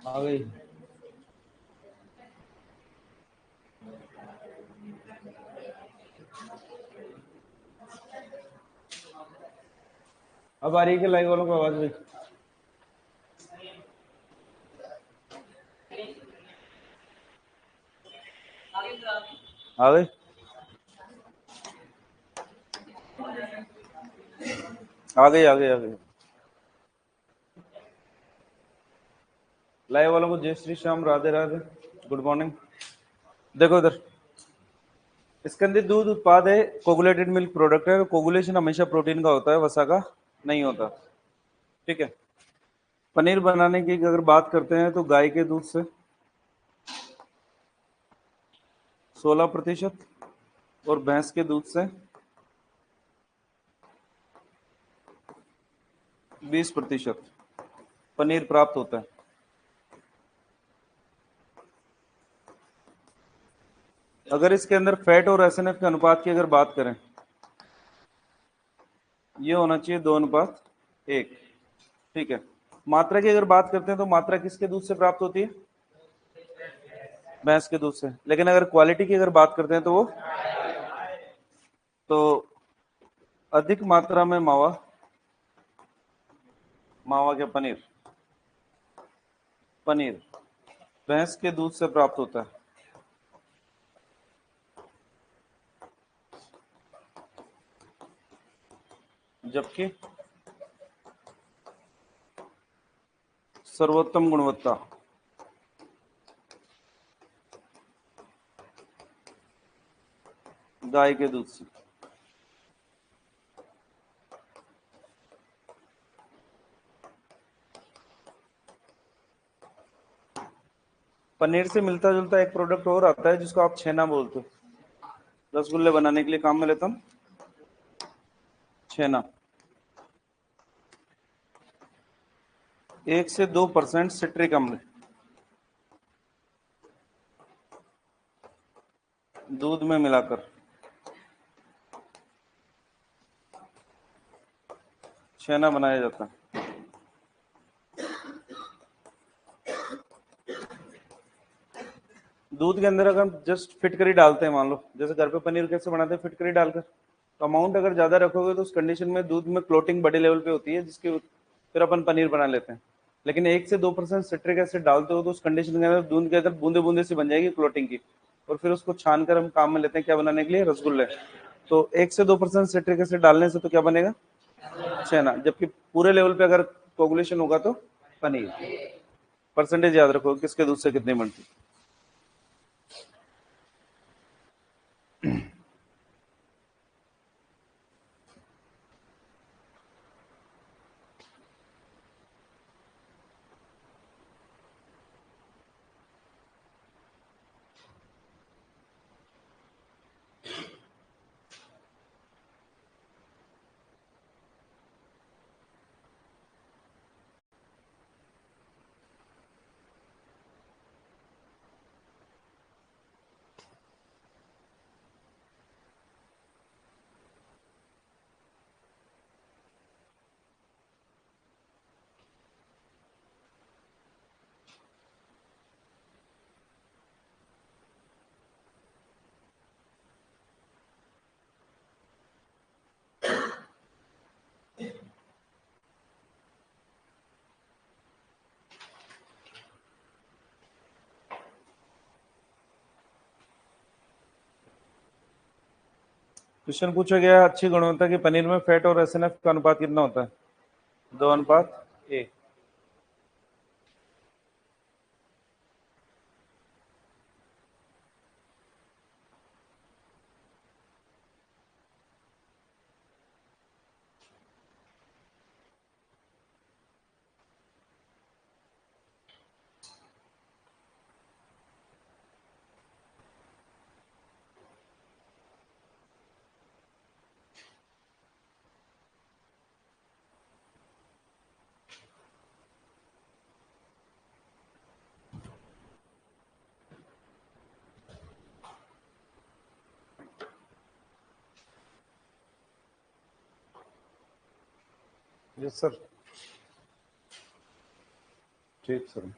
आ गई। अब आ रही है कि लाइव वालों को आवाज भी? आ गई। आ गई आ गई आ गई। लाइव वालों को जय श्री श्याम, राधे राधे, गुड मॉर्निंग। देखो इधर, इसके अंदर दूध उत्पाद है, कोगुलेटेड मिल्क प्रोडक्ट है। कोगुलेशन हमेशा प्रोटीन का होता है, वसा का नहीं होता। ठीक है। पनीर बनाने की अगर बात करते हैं तो गाय के दूध से 16% और भैंस के दूध से 20% पनीर प्राप्त होता है। अगर इसके अंदर फैट और एसएनएफ के अनुपात की अगर बात करें, ये होना चाहिए 2:1। ठीक है। मात्रा की अगर बात करते हैं तो मात्रा किसके दूध से प्राप्त होती है? भैंस के दूध से। लेकिन अगर क्वालिटी की अगर बात करते हैं तो वो तो अधिक मात्रा में मावा, मावा के पनीर, पनीर भैंस के दूध से प्राप्त होता है। जबकि सर्वोत्तम गुणवत्ता गाय के दूध से। पनीर से मिलता जुलता एक प्रोडक्ट और आता है जिसको आप छेना बोलते हो। रसगुल्ले बनाने के लिए काम में लेता हूँ छेना। 1 से 2% सिट्रिक अम्ल दूध में मिलाकर छेना बनाया जाता है। दूध के अंदर अगर हम जस्ट फिटकरी डालते हैं, मान लो जैसे घर पे पनीर कैसे बनाते हैं, फिटकरी डालकर, तो अमाउंट अगर ज्यादा रखोगे तो उस कंडीशन में दूध में क्लोटिंग बड़े लेवल पे होती है, जिसके फिर अपन पनीर बना लेते हैं। लेकिन 1 से 2% सिट्रिक एसिड डालते हो तो उस कंडीशन के अंदर दूध के अंदर बूंदे बूंदे से बन जाएगी क्लोटिंग की, और फिर उसको छान कर हम काम में लेते हैं क्या बनाने के लिए? रसगुल्ले। तो 1 से 2% सिट्रिक एसिड डालने से तो क्या बनेगा? छेना। जबकि पूरे लेवल पे अगर कोगुलेशन होगा तो पनीर। परसेंटेज याद रखो किसके दूध से कितनी बनती। क्वेश्चन पूछा गया है, अच्छी गुणवत्ता की पनीर में फैट और एसएनएफ का अनुपात कितना होता है? 2:1। Yes sir. ठीक सर।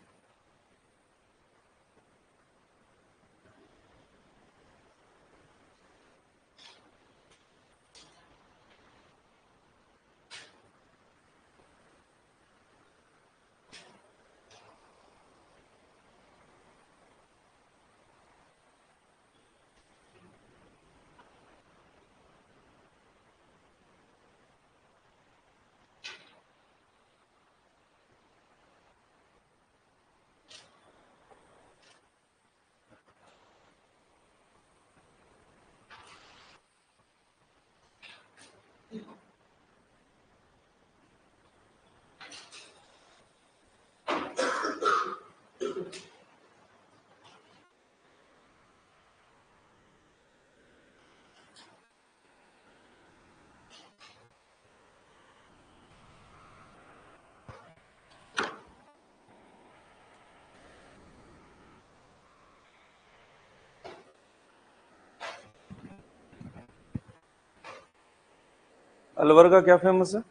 अलवर का क्या फेमस है?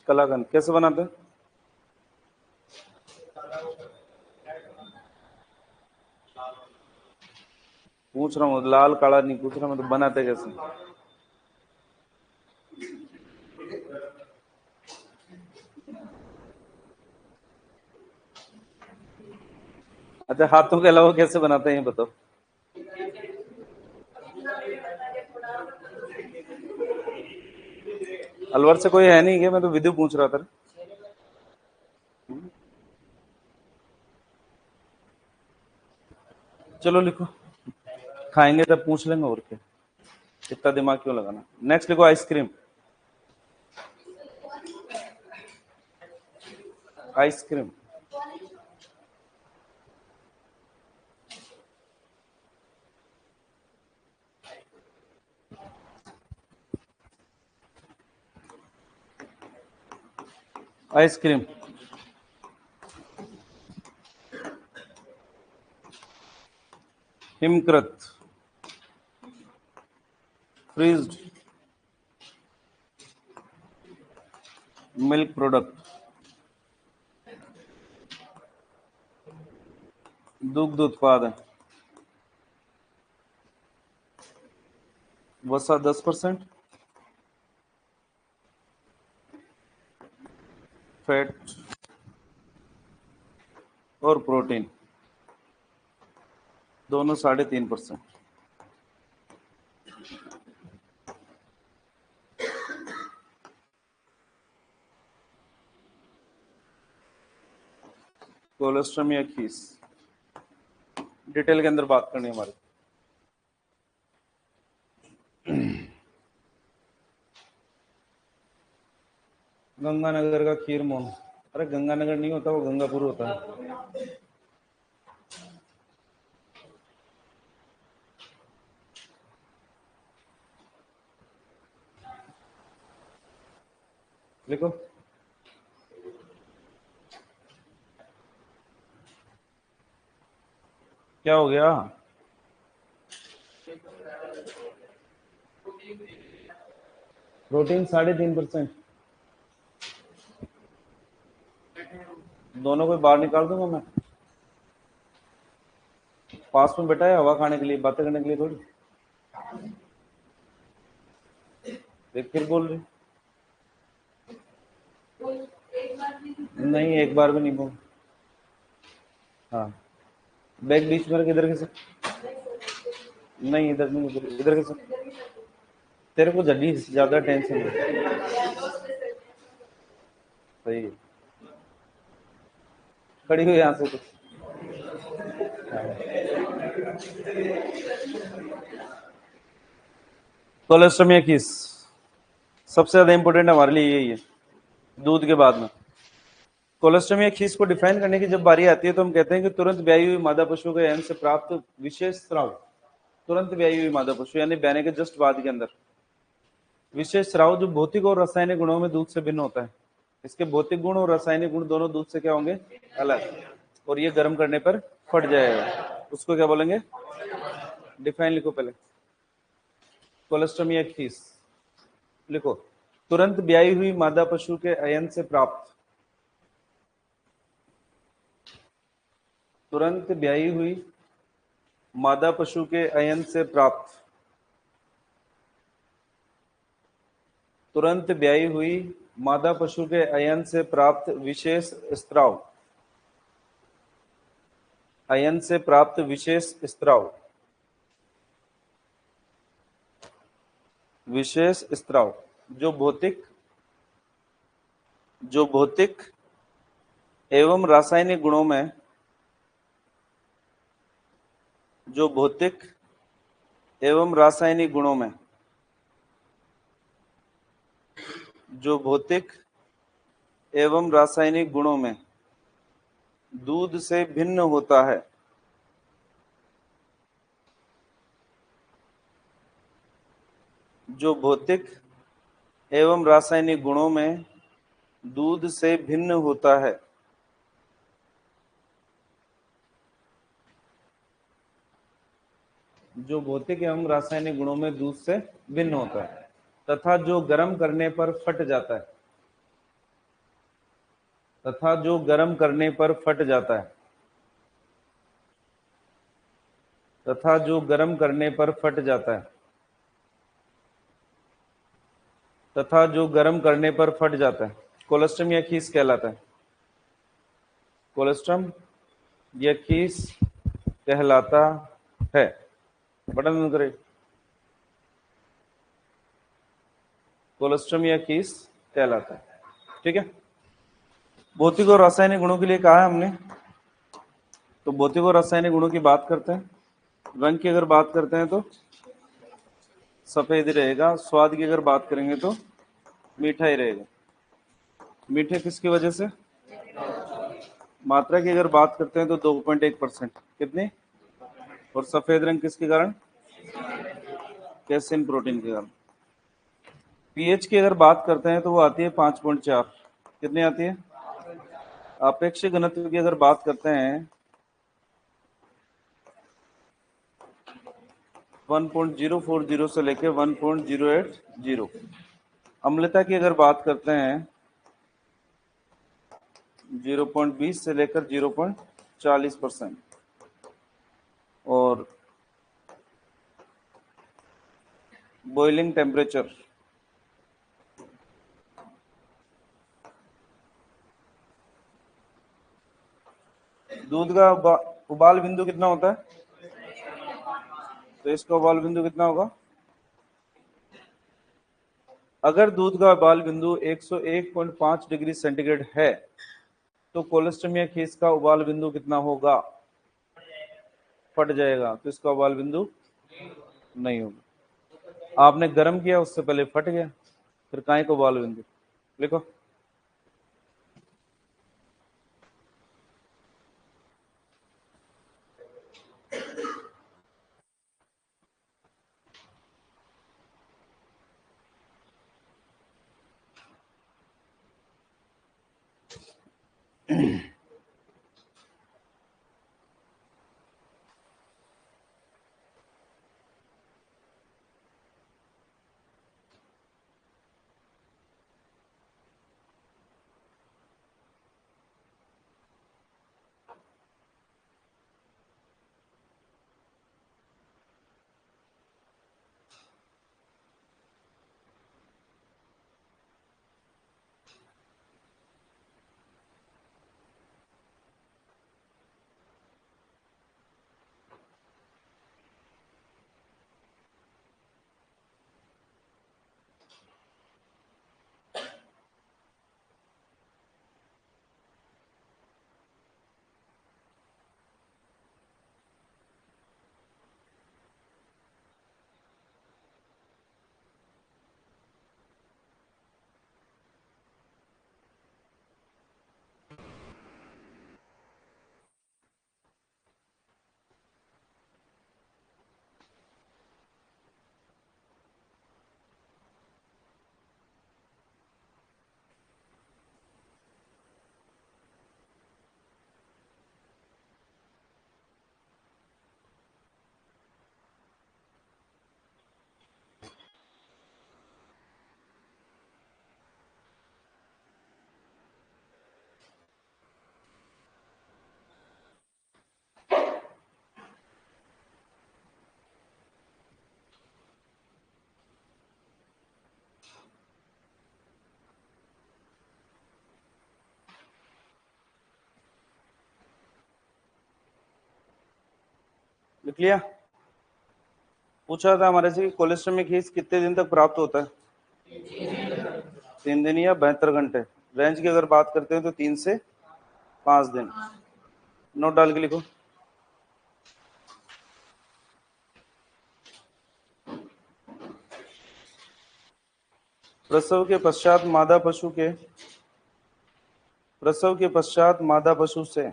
कलाकंद कैसे बनाते हैं? पूछ रहा हूँ, लाल काला नहीं पूछ रहा मैं, तो बनाते कैसे? अच्छा, हाथों के अलावा कैसे बनाते हैं ये बताओ। अलवर से कोई है नहीं क्या? मैं तो विधु पूछ रहा था। चलो लिखो, खाएंगे तब पूछ लेंगे, और क्या, इतना दिमाग क्यों लगाना। नेक्स्ट लिखो, आइसक्रीम। आइसक्रीम। आइसक्रीम। हिमकृत। Freezed milk product. दुग्ध उत्पाद। वसा 10%। फैट और प्रोटीन दोनों 3.5%। कोलेस्ट्रम या खीस, डिटेल के अंदर बात करनी है हमारी। गंगानगर का खीर मोहन। अरे गंगानगर नहीं होता, वो गंगापुर होता है। लिखो। क्या हो गया? प्रोटीन 3.5%। दोनों को बाहर निकाल दूंगा मैं। पास में बैठा है हवा खाने के लिए, बातें करने के लिए थोड़ी। देख फिर बोल रही। नहीं, एक बार भी नहीं बोल। हाँ। बैग बीच में रख, इधर कैसे? नहीं, इधर नहीं, इधर इधर कैसे? तेरे को जल्दी ज्यादा टेंशन है। सही है। खड़ी हुई यहाँ से तो। कोलेस्ट्रम या किस, सबसे ज्यादा इंपॉर्टेंट हमारे लिए यही है, दूध के बाद में। कोलेस्ट्रम या खीस को डिफाइन करने की जब बारी आती है तो हम कहते हैं कि तुरंत ब्याई हुई मादा पशु के यन से प्राप्त विशेष स्राव। तुरंत ब्याई हुई मादा पशु यानी ब्याने के जस्ट बाद के अंदर विशेष स्राव, जो भौतिक और रासायनिक गुणों में दूध से भिन्न होता है। इसके भौतिक गुण और रासायनिक गुण दोनों दूध से क्या होंगे? अलग। और ये गर्म करने पर फट जाएगा, उसको क्या बोलेंगे? डिफाइन लिखो पहले। कोलेस्ट्रम या खीस लिखो। तुरंत ब्याई हुई मादा पशु के अयन से प्राप्त, तुरंत ब्याई हुई मादा पशु के अयन से प्राप्त, तुरंत ब्याई हुई मादा पशु के अयन से प्राप्त विशेष स्त्राव, अयन से प्राप्त विशेष स्त्राव, विशेष स्त्राव जो भौतिक, जो भौतिक एवं रासायनिक गुणों में, जो भौतिक एवं रासायनिक गुणों में, जो भौतिक एवं रासायनिक गुणों में दूध से भिन्न होता है, जो भौतिक एवं रासायनिक गुणों में दूध से भिन्न होता है, जो भौतिक एवं रासायनिक गुणों में दूध से भिन्न होता है। तथा जो गर्म करने पर फट जाता है, तथा जो गर्म करने पर फट जाता है, तथा जो गर्म करने पर फट जाता है, तथा जो गर्म करने पर फट जाता है, कोलेस्ट्रम या खीस कहलाता है। कोलेस्ट्रम या खीस कहलाता है। बटन बंद करें। कोलेस्ट्रम या खीस कहलाता है। ठीक है, भौतिक और रासायनिक गुणों के लिए कहा है हमने, तो भौतिक और रासायनिक गुणों की बात करते हैं। रंग की अगर बात करते हैं तो सफेद ही रहेगा, स्वाद की अगर बात करेंगे तो मीठा ही रहेगा। मीठे किसकी वजह से, मात्रा की अगर बात करते हैं तो 2.1%। कितनी, और सफेद रंग किसके कारण, कैसिन प्रोटीन के कारण। पीएच की अगर बात करते हैं तो वो आती है 5.4। कितनी आती है, आपेक्षिक घनत्व की अगर बात करते हैं 1.040 से लेके 1.080। अम्लता की अगर बात करते हैं 0.20 से लेकर 0.40%। और बॉइलिंग टेम्परेचर, दूध का उबाल बिंदु कितना होता है, तो इसका उबाल बिंदु कितना होगा, अगर दूध का उबाल बिंदु 101.5 डिग्री सेंटीग्रेड है तो कोलेस्ट्रम या खीस का उबाल बिंदु कितना होगा, फट जाएगा, तो इसका उबाल बिंदु नहीं होगा। आपने गर्म किया उससे पहले फट गया, फिर काय को उबाल बिंदु लिखो। लिख लिया। पूछा था हमारे से कि कोलेस्ट्रॉल में खीस कितने दिन तक प्राप्त होता है, 3 दिन या 72 घंटे। रेंज की अगर बात करते हैं तो 3 से 5 दिन। नोट डाल के लिखो। प्रसव के पश्चात मादा पशु के, प्रसव के पश्चात मादा पशु से,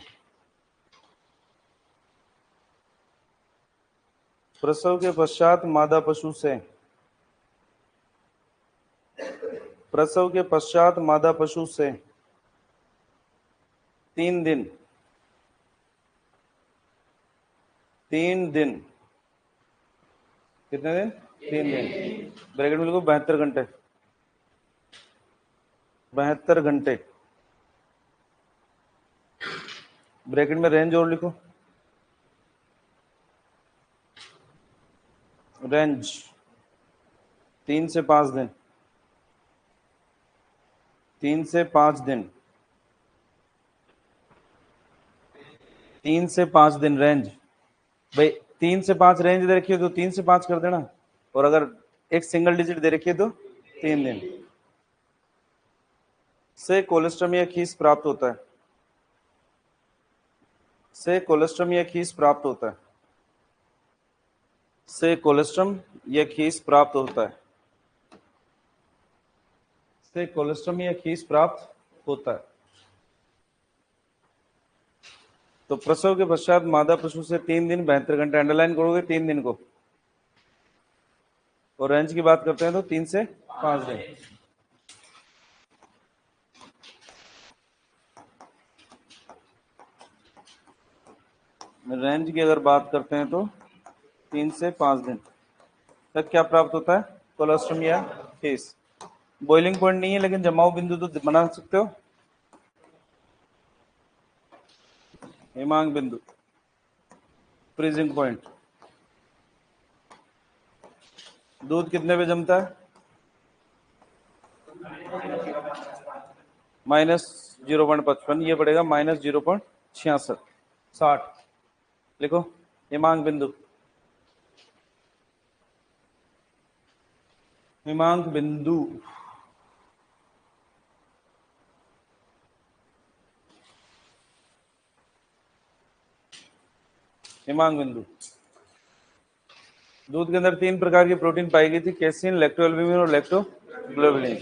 प्रसव के पश्चात मादा पशु से, प्रसव के पश्चात मादा पशु से 3 दिन, 3 दिन, कितने दिन, 3 दिन। ब्रैकेट में लिखो 72 घंटे। 72 घंटे। ब्रैकेट में रेंज और लिखो, रेंज 3 से 5 दिन। 3 से 5 दिन। 3 से 5 दिन रेंज। भाई 3 से 5 रेंज दे रखी है तो 3 से 5 कर देना, और अगर एक सिंगल डिजिट दे रखी है तो 3 दिन। से कोलेस्ट्रम या खीस प्राप्त होता है। से कोलेस्ट्रम या खीस प्राप्त होता है। से कोलेस्ट्रम या खीस प्राप्त होता है। से कोलेस्ट्रम या खीस प्राप्त होता है। तो प्रसव के पश्चात मादा पशु से 3 दिन 72 घंटे, अंडरलाइन करोगे 3 दिन को, और रेंज की बात करते हैं तो 3 से 5 दिन। रेंज की अगर बात करते हैं तो 3 से 5 दिन तक क्या प्राप्त होता है, कोलेस्ट्रम या खीस। बॉइलिंग पॉइंट नहीं है, लेकिन जमाव बिंदु तो बना सकते हो, हिमांक बिंदु, फ्रीजिंग पॉइंट। दूध कितने पे जमता है, -0.55, ये पड़ेगा -0.66, 60। लिखो हिमांक बिंदु। हिमांक बिंदु हिमांक बिंदु। दूध के अंदर 3 प्रकार की प्रोटीन पाई गई थी, कैसिन, लैक्टोअल्बुमिन और लैक्टोग्लोबुलिन।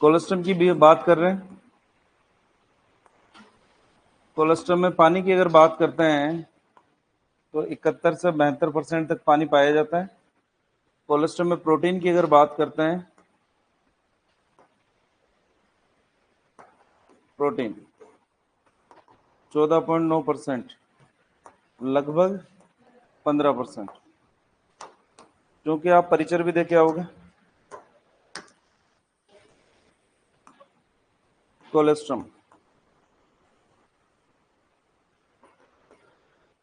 कोलेस्ट्रम की भी बात कर रहे हैं। कोलेस्ट्रम में पानी की अगर बात करते हैं तो 71 से 72% तक पानी पाया जाता है। कोलेस्ट्रम में प्रोटीन की अगर बात करते हैं, प्रोटीन 14.9%, लगभग 15%। क्योंकि आप परिचय भी देके आओगे। कोलेस्ट्रम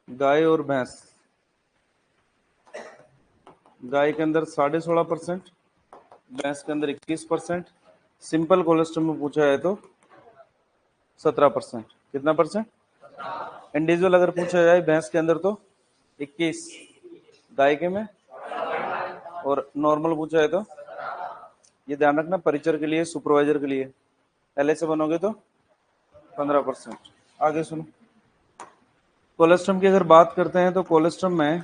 गाय और भैंस, गाय के अंदर 16.5%, भैंस के अंदर 21%। सिंपल कोलेस्ट्रम में पूछा है तो 17%। कितना परसेंट? इंडिविजुअल अगर पूछा जाए भैंस के अंदर तो 21, गाय के में, और नॉर्मल पूछा है तो, ये ध्यान रखना परिचर के लिए, सुपरवाइजर के लिए, एलए से बनोगे तो 15%। आगे सुनो। कोलेस्ट्रम की अगर बात करते हैं तो कोलेस्ट्रम में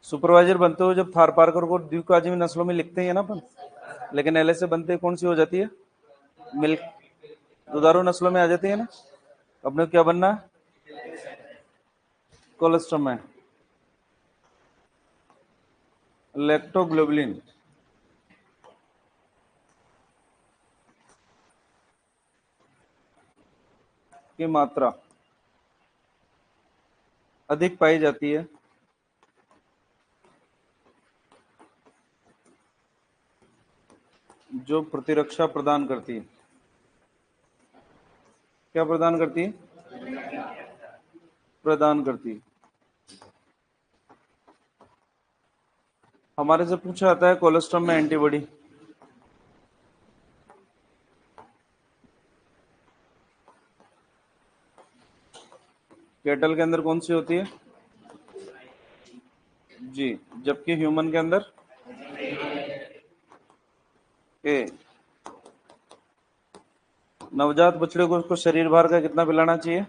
सुपरवाइजर बनते हो जब थार पारकर को द्विकाजिमी नस्लों में लिखते हैं ना अपन, लेकिन एलए से बनते कौन सी हो जाती है, मिल्क, दुधारू नस्लों में आ जाती है ना। अपने क्या बनना है कोलेस्ट्रम में, लैक्टोग्लोबुलिन। की मात्रा अधिक पाई जाती है जो प्रतिरक्षा प्रदान करती है। क्या प्रदान करती है? प्रदान करती है। हमारे से पूछा जाता है कोलेस्ट्रम में एंटीबॉडी। केटल के अंदर कौन सी होती है? जी, जबकि ह्यूमन के अंदर ए। नवजात बछड़े को उसको शरीर भार का कितना पिलाना चाहिए?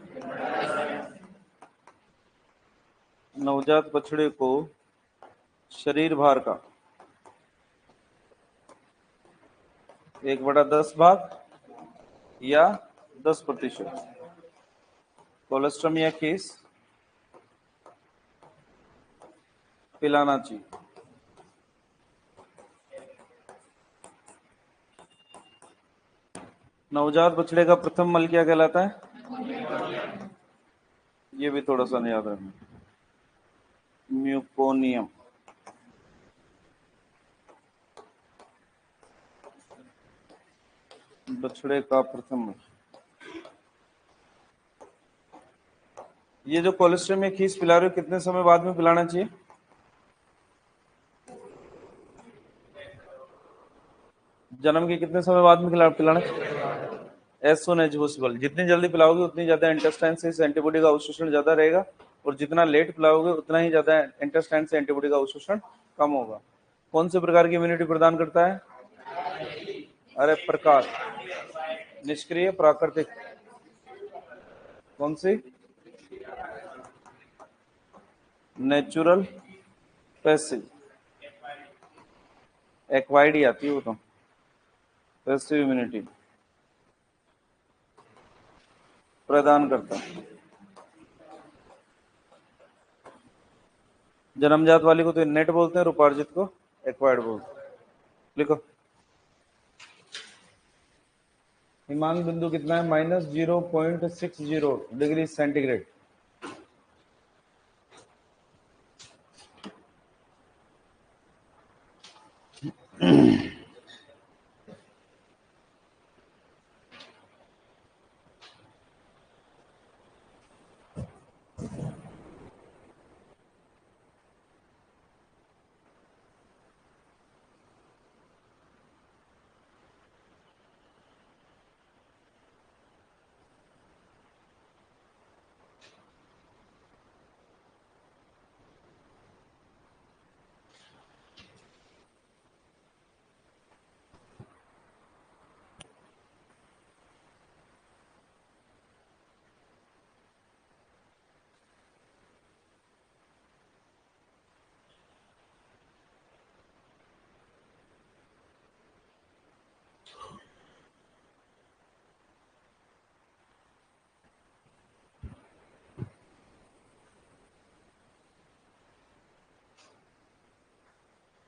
नवजात बछड़े को शरीर भार का 1/10 भाग या 10% कोलेस्ट्रम या खीस पिलाना चाहिए। नवजात बछड़े का प्रथम मल क्या कहलाता है? ये भी थोड़ा सा नहीं याद रखना। म्यूकोनियम। बछड़े का प्रथम। ये जो कोलेस्ट्रॉल में खीस पिला रहे हो कितने समय बाद में पिलाना चाहिए? जन्म के कितने समय बाद में पिलाना चाहिए? As soon as possible. जितनी जल्दी पिलाओगे उतनी ज्यादा इंटेस्टाइन से इस एंटीबॉडी का अवशोषण ज्यादा रहेगा, और जितना लेट पिलाओगे उतना ही ज्यादा इंटेस्टाइन से एंटीबॉडी का अवशोषण कम होगा। कौन से प्रकार की इम्यूनिटी प्रदान करता है? अरे प्रकार। निष्क्रिय, प्राकृतिक। कौन सी? Natural, passive. एक्वायर्ड ही आती है वो तो। पैसिव इम्यूनिटी प्रदान करता है। जन्मजात वाली को तो इनेट बोलते हैं, और उपार्जित को एक्वायर्ड बोलते हैं। लिखो। हिमांक बिंदु कितना है? -0.60 डिग्री सेंटीग्रेड।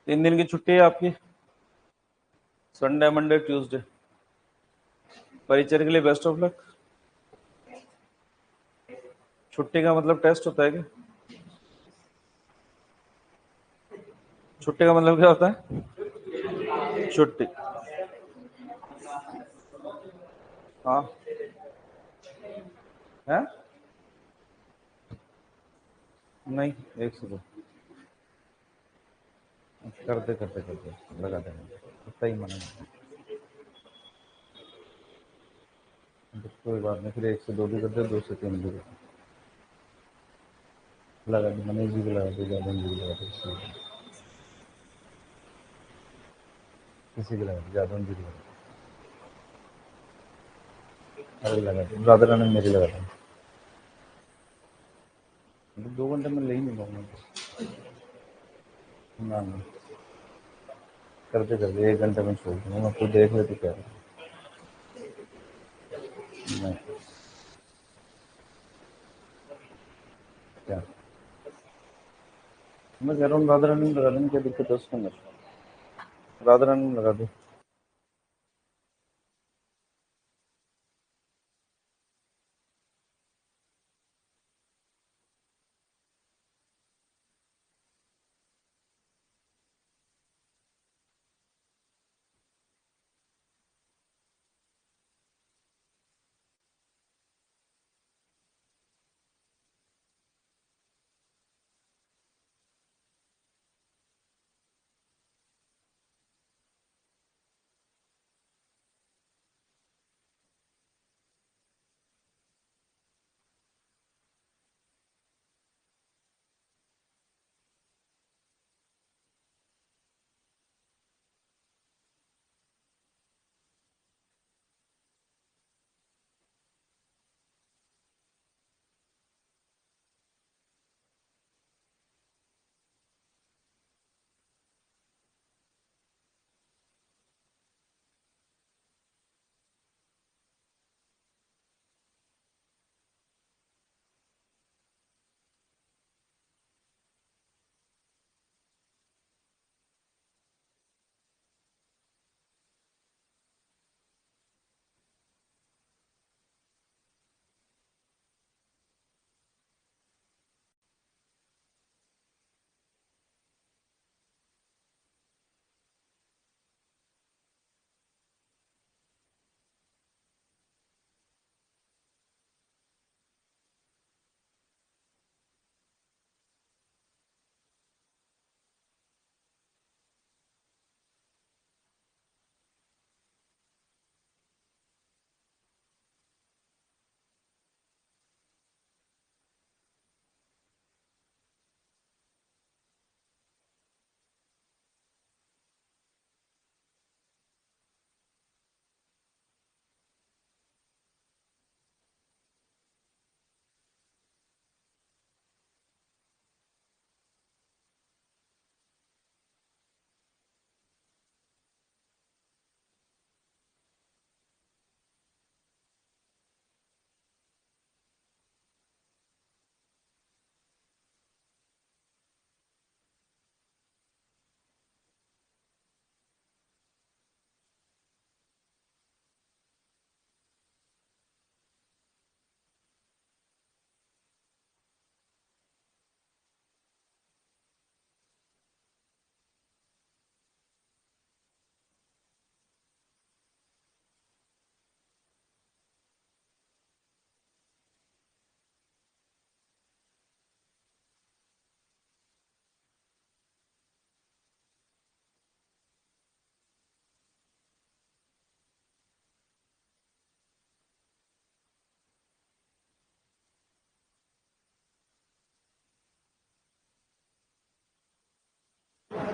तीन दिन की छुट्टी है आपकी, संडे मंडे ट्यूसडे। परिचय के लिए बेस्ट ऑफ लक। छुट्टी का मतलब टेस्ट होता है क्या? छुट्टी का मतलब क्या होता है? छुट्टी। हाँ है। नहीं, एक से दो करते करते करते लगा देंगे, उतना ही मना। तो कोई बात नहीं, फिर एक से दो भी करते, दो से तीन भी करते। लगा दो, मनीष जी को लगा दो, जादन जी को लगा दो, किसी को लगा दो, जादन जी को लगा दो, अरे लगा दो, राधा रानी मेरी लगा दो। 2 घंटे में ले ही नहीं पाऊंगा। ना ना, करते करते 1 घंटे में छोड़ दूंगा मैं, तो देख ले तो क्या है। नहीं, क्या मैं कह रहा हूँ, राधा रानी में लगा देंगे, क्या दिक्कत है उसके अंदर? राधा रानी में लगा दो।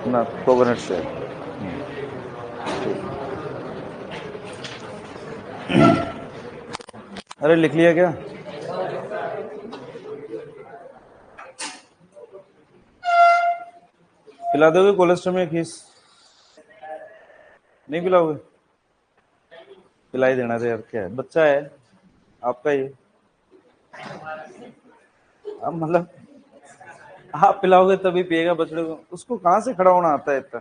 ना कोकोनट शेक। अरे लिख लिया क्या? पिला दोगे कोलेस्ट्रॉल में खीस? नहीं पिलाओगे? पिला ही देना था यार, क्या है, बच्चा है आपका ये। अब मतलब आप पिलाओगे तभी पिएगा बछड़े को, उसको कहाँ से खड़ा होना आता है इतना?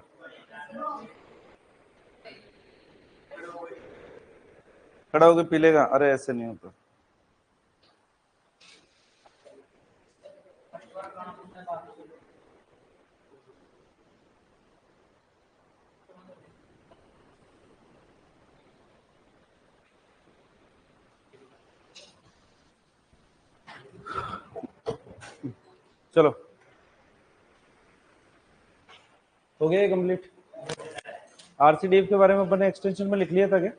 खड़ा होकर पी लेगा? अरे ऐसे नहीं होता। चलो हो गया कंप्लीट। आरसीडीएफ के बारे में अपने एक्सटेंशन में लिख लिया था क्या?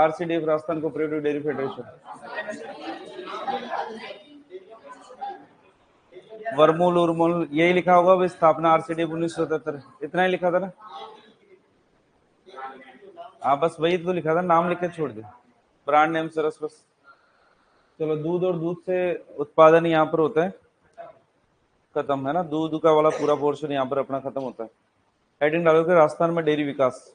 RCDF Rajasthan cooperative dairy federation. वर्मूल उर्मूल यही लिखा होगा, भी स्थापना आरसीडीएफ 1977, इतना ही लिखा था ना? हाँ बस वही तो लिखा था, नाम लिख के छोड़ दिया, ब्रांड नेम सरस बस। चलो दूध और दूध से उत्पादन यहाँ पर होता है, खत्म है ना, दूध का वाला पूरा पोर्शन यहाँ पर अपना खत्म होता है। हेडिंग डालोगे राजस्थान में डेयरी विकास।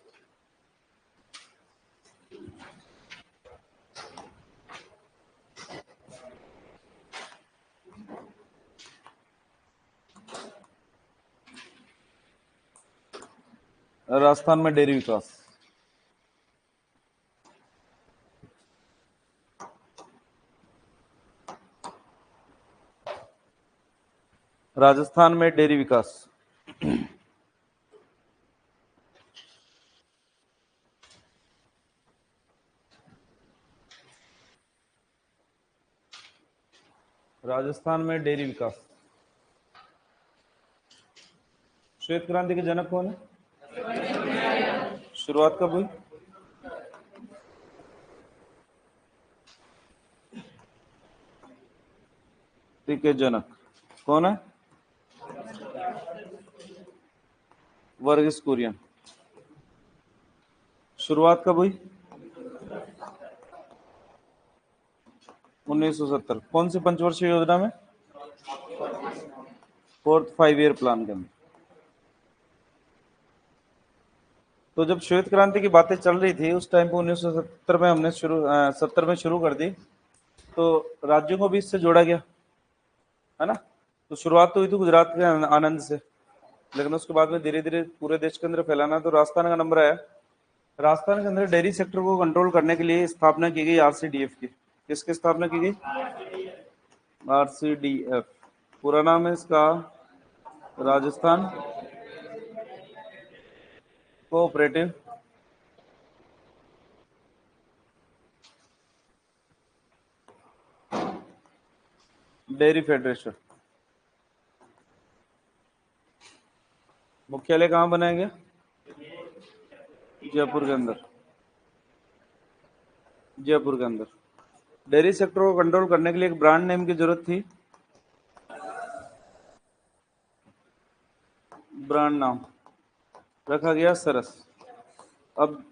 राजस्थान में डेयरी विकास। राजस्थान में डेयरी विकास। राजस्थान में डेयरी विकास। श्वेत क्रांति के जनक कौन है? शुरुआत कब हुई? ठीक है, जनक कौन है? वर्गीस कुरियन। शुरुआत कब हुई? 1970। कौन सी पंचवर्षीय योजना में? फोर्थ 5 ईयर प्लान के अंदर। तो जब श्वेत क्रांति की बातें चल रही थी उस टाइम पे 1970 में हमने 70 में शुरू कर दी, तो राज्यों को भी इससे जोड़ा गया है ना। तो शुरुआत तो हुई थी गुजरात के आनंद से, लेकिन उसके बाद में धीरे धीरे पूरे देश के अंदर फैलाना, तो राजस्थान का नंबर आया। राजस्थान के अंदर डेयरी सेक्टर को कंट्रोल करने के लिए स्थापना की गई आरसीडीएफ की। किसकी स्थापना की गई? आरसीडीएफ। पूरा नाम है इसका राजस्थान कोऑपरेटिव डेयरी फेडरेशन। मुख्यालय कहाँ बनाया गया? जयपुर के अंदर। जयपुर के अंदर। डेयरी सेक्टर को कंट्रोल करने के लिए एक ब्रांड नेम की जरूरत थी। ब्रांड नाम रखा गया सरस। अब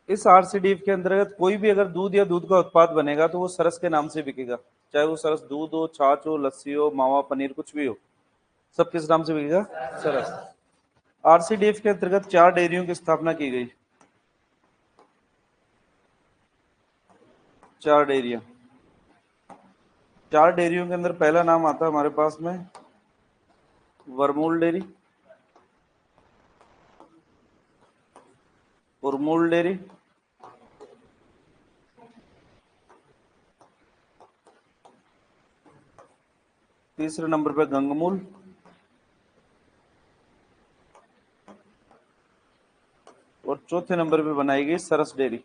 इस आरसीडीएफ के अंतर्गत कोई भी अगर दूध या दूध का उत्पाद बनेगा तो वो सरस के नाम से बिकेगा, चाहे वो सरस दूध हो, छाछ हो, लस्सी हो, मावा, पनीर, कुछ भी हो, सब किस नाम से बिकेगा? सरस। आरसीडीएफ के अंतर्गत 4 डेयरियों की स्थापना की गई। 4 डेयरियां। 4 डेयरियों के अंदर पहला नाम आता है हमारे पास में वर्मूल डेयरी, उर्मूल डेयरी, तीसरे नंबर पे गंगमूल, और चौथे नंबर पे बनाई गई सरस डेयरी।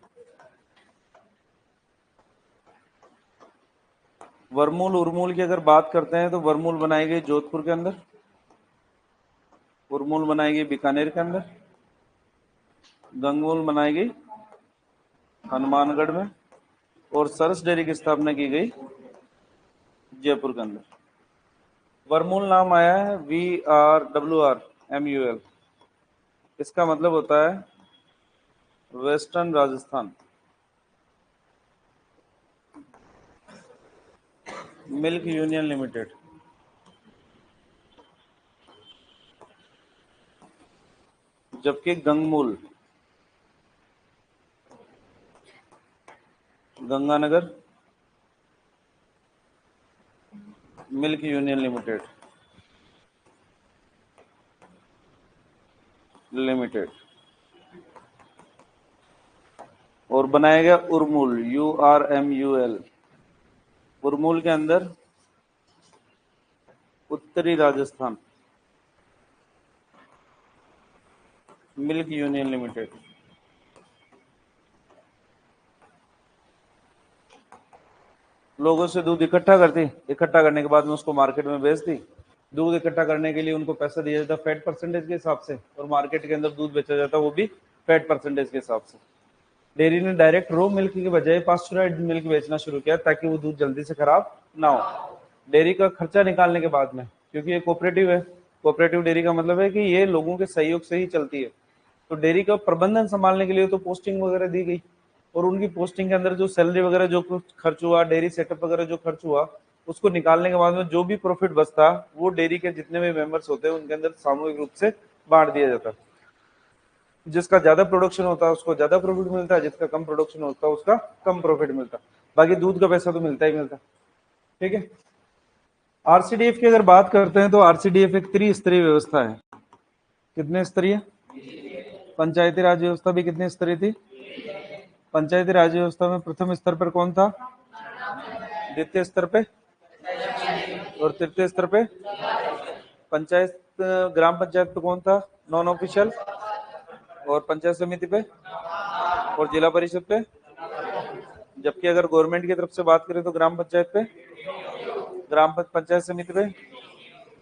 वर्मूल उर्मूल की अगर बात करते हैं तो वर्मूल बनाई गई जोधपुर के अंदर, उर्मूल बनाई गई बीकानेर के अंदर, गंगमूल बनाई गई हनुमानगढ़ में, और सरस डेयरी की स्थापना की गई जयपुर के अंदर। वर्मूल नाम आया है VRWR MUL, इसका मतलब होता है western Rajasthan milk union limited. जबकि Gangmool Ganganagar milk union limited और बनाया गया उरमूल, URMUL। उरमूल के अंदर उत्तरी राजस्थान मिल्क यूनियन लिमिटेड। लोगों से दूध इकट्ठा करती, इकट्ठा करने के बाद में उसको मार्केट में बेचती। दूध इकट्ठा करने के लिए उनको पैसा दिया जाता फैट परसेंटेज के हिसाब से, और मार्केट के अंदर दूध बेचा जाता वो भी फैट परसेंटेज के हिसाब से। डेयरी ने डायरेक्ट रो मिल्क के बजाय पास्चराइज्ड मिल्क बेचना शुरू किया ताकि वो दूध जल्दी से खराब ना हो। डेयरी का खर्चा निकालने के बाद में, क्योंकि ये कोऑपरेटिव है, कोऑपरेटिव डेयरी का मतलब है कि ये लोगों के सहयोग से ही चलती है, तो डेयरी का प्रबंधन संभालने के लिए तो पोस्टिंग वगैरह दी गई, और उनकी पोस्टिंग के अंदर जो सैलरी वगैरह जो कुछ खर्च हुआ, डेयरी सेटअप वगैरह जो खर्च हुआ, उसको निकालने के बाद में जो भी प्रॉफिट बचता वो डेयरी के जितने भी मेंबर्स होते हैं उनके अंदर सामूहिक रूप से बांट दिया जाता। जिसका ज्यादा प्रोडक्शन होता है उसको ज्यादा प्रॉफिट मिलता है, जिसका कम प्रोडक्शन होता है उसका कम प्रॉफिट मिलता है, बाकी दूध का पैसा तो मिलता ही मिलता। ठीक है। आरसीडीएफ की अगर बात करते हैं तो आरसीडीएफ एक त्रिस्तरीय व्यवस्था है। कितने स्तरीय? पंचायती राज व्यवस्था भी कितने स्तरीय थी? पंचायती राज व्यवस्था में प्रथम स्तर पर कौन था? द्वितीय स्तर पे और तृतीय स्तर पे पंचायत, ग्राम पंचायत पे कौन था? Non official. और पंचायत समिति पे और जिला परिषद पे। जबकि अगर गवर्नमेंट की तरफ से बात करें तो ग्राम पंचायत पे, ग्राम पंचायत समिति पे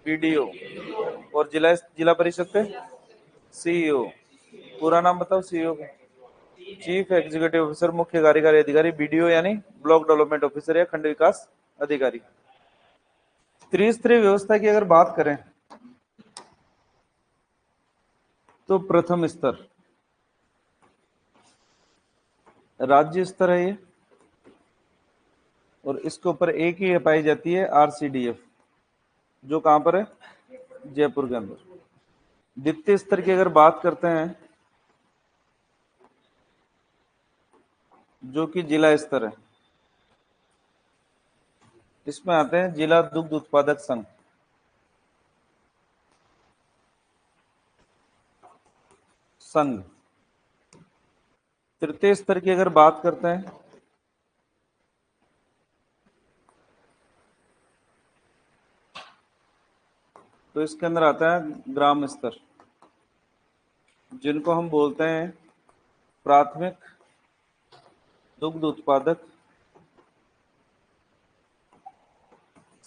BDO, और जिला परिषद पे CEO। पूरा नाम बताओ CEO का। चीफ एग्जीक्यूटिव ऑफिसर, मुख्य कार्यकारी अधिकारी। BDO यानी ब्लॉक डेवलपमेंट ऑफिसर या खंड विकास अधिकारी। त्रिस्तरीय व्यवस्था की अगर बात करें तो प्रथम स्तर राज्य स्तर है ये, और इसके ऊपर एक ही पाई जाती है RCDF, जो कहां पर है? जयपुर के अंदर। द्वितीय स्तर की अगर बात करते हैं जो कि जिला स्तर है, इसमें आते हैं जिला दुग्ध उत्पादक संघ। तृतीय स्तर की अगर बात करते हैं तो इसके अंदर आता है ग्राम स्तर, जिनको हम बोलते हैं प्राथमिक दुग्ध उत्पादक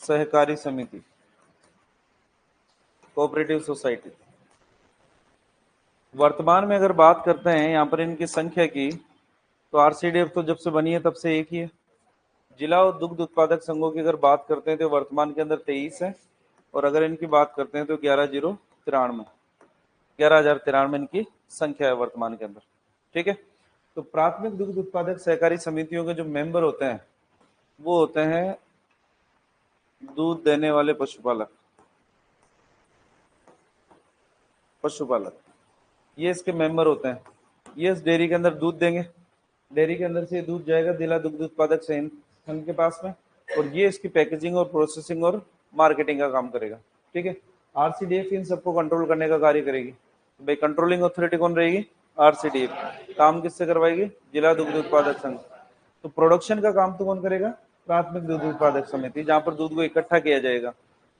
सहकारी समिति, कोऑपरेटिव सोसाइटी। वर्तमान में अगर बात करते हैं यहाँ पर इनकी संख्या की, तो RCDF तो जब से बनी है तब से एक ही है। जिला और दुग्ध उत्पादक संघों की अगर बात करते हैं तो वर्तमान के अंदर 23 है, और अगर इनकी बात करते हैं तो 11,093 इनकी संख्या है वर्तमान के अंदर। ठीक है। तो प्राथमिक दुग्ध उत्पादक सहकारी समितियों के जो मेंबर होते हैं वो होते हैं दूध देने वाले पशुपालक, ये इसके मेंबर होते हैं। ये इस डेयरी के अंदर दूध देंगे, डेयरी के अंदर से दूध जाएगा जिला दुग्ध उत्पादक संघ के पास में, और ये इसकी पैकेजिंग और प्रोसेसिंग और मार्केटिंग का काम करेगा। ठीक है। RCDF इन सबको कंट्रोल करने का कार्य करेगी। तो भाई कंट्रोलिंग अथॉरिटी कौन रहेगी? RCDF। काम किससे करवाएगी? जिला दुग्ध उत्पादक संघ। तो प्रोडक्शन का काम तो कौन करेगा? प्राथमिक दुग्ध उत्पादक समिति, जहां पर दूध को इकट्ठा किया जाएगा।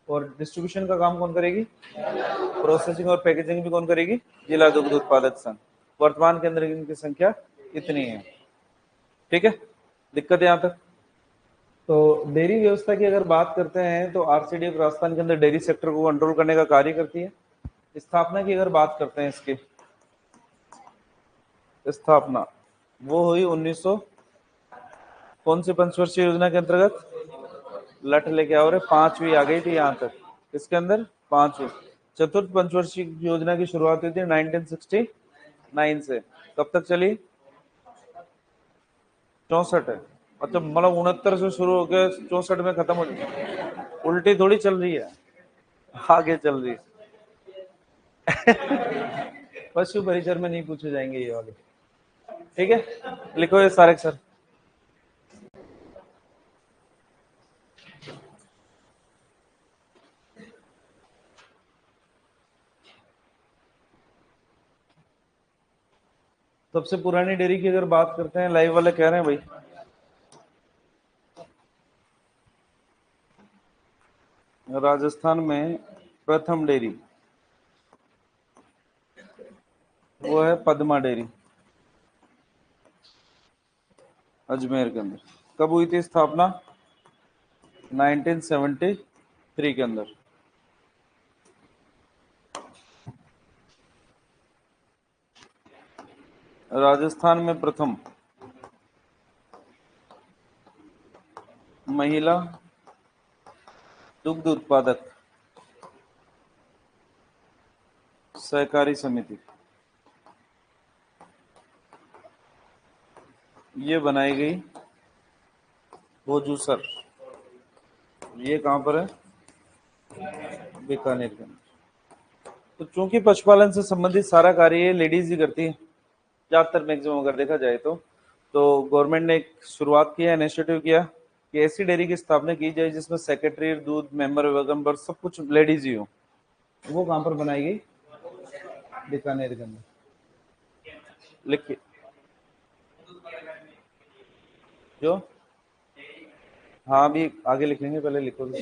और डिस्ट्रीब्यूशन का काम कौन करेगी? प्रोसेसिंग और पैकेजिंग भी कौन करेगी? जिला दुग्ध उत्पादक संघ। वर्तमान के अंदर इनकी संख्या इतनी है। ठीक है। दिक्कत है यहाँ तक? तो डेयरी व्यवस्था की अगर बात करते हैं तो RCDF राजस्थान के अंदर डेयरी सेक्टर को कंट्रोल करने का कार्य करती है। स्थापना की अगर बात करते हैं, इसकी स्थापना वो हुई 1900 कौन सी पंचवर्षीय योजना के अंतर्गत? लठ लेके आओ रे, 5वीं आ गई थी यहाँ तक। इसके अंदर 5वीं चतुर्थ पंचवर्षीय योजना की शुरुआत हुई थी 1969 से। कब तक चली? 64 है। मतलब 69 से शुरू होकर 64 में खत्म हो जाए। उल्टी थोड़ी चल रही है, आगे चल रही है। पशु परिचर में नहीं पूछे जाएंगे ये वाले। ठीक है, लिखो ये सारे सर। सबसे पुरानी डेयरी की अगर बात करते हैं, लाइव वाले कह रहे हैं भाई, राजस्थान में प्रथम डेयरी वो है पद्मा डेयरी, अजमेर के अंदर। कब हुई थी स्थापना? 1973 के अंदर। राजस्थान में प्रथम महिला दुग्ध उत्पादक सहकारी समिति ये बनाई गई भोजूसर। ये कहाँ पर है? बीकानेर के अंदर। तो चूंकि पशुपालन से संबंधित सारा कार्य ये लेडीज ही करती हैं ज्यादातर, मैक्सिमम अगर देखा जाए तो गवर्नमेंट ने एक शुरुआत किया, इनिशिएटिव किया कि ऐसी डेयरी की स्थापना की जाए जिसमें सेक्रेटरी, दूध, मेंबर, वेगम्बर सब कुछ लेडीज ही हो। वो कहाँ पर बनाई गई? बीकानेर के अंदर। लिखिए जो, हाँ अभी आगे लिखेंगे, पहले लिखो तो।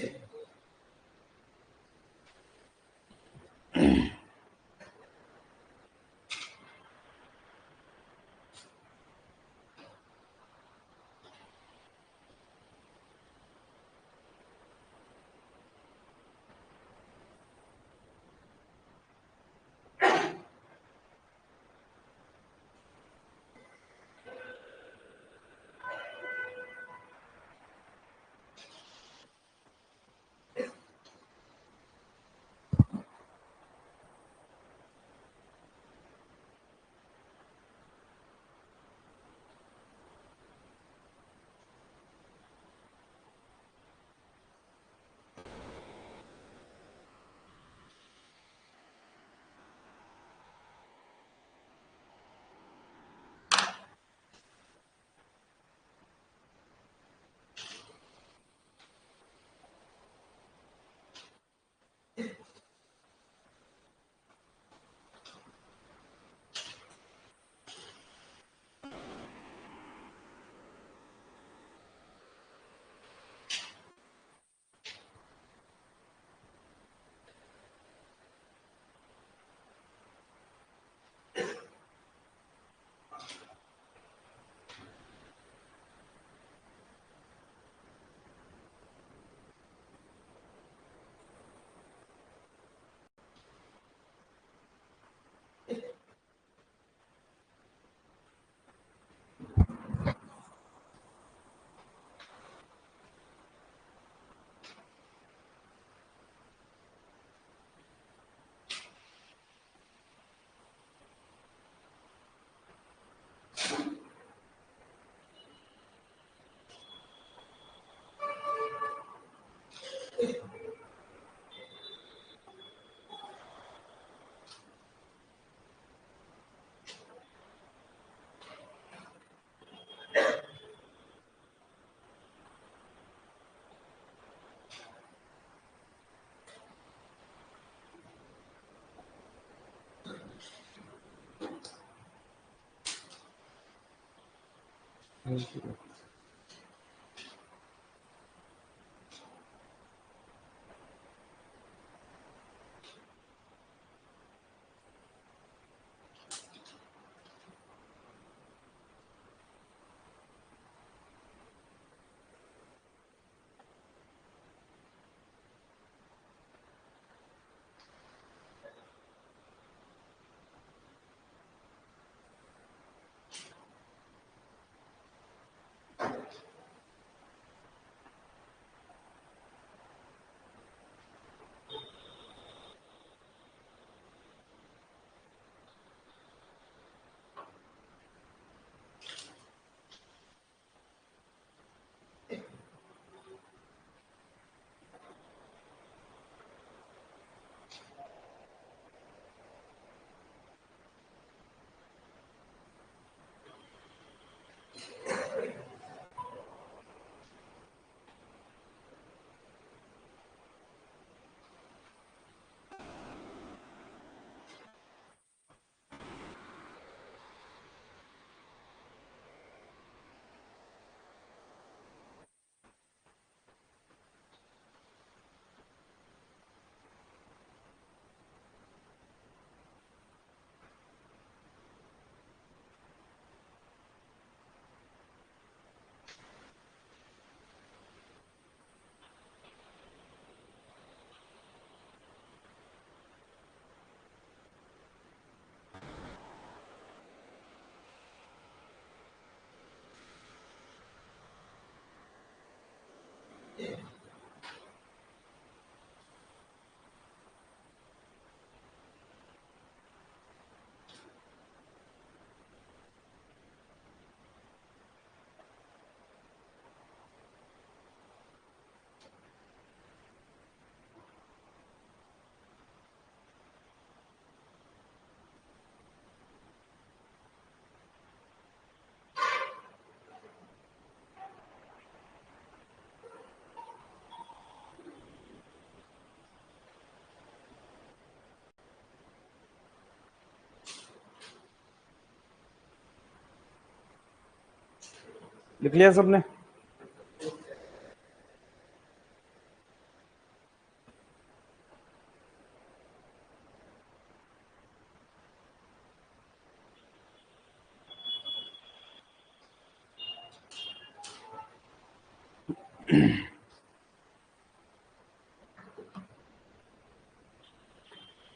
लिख लिया सबने?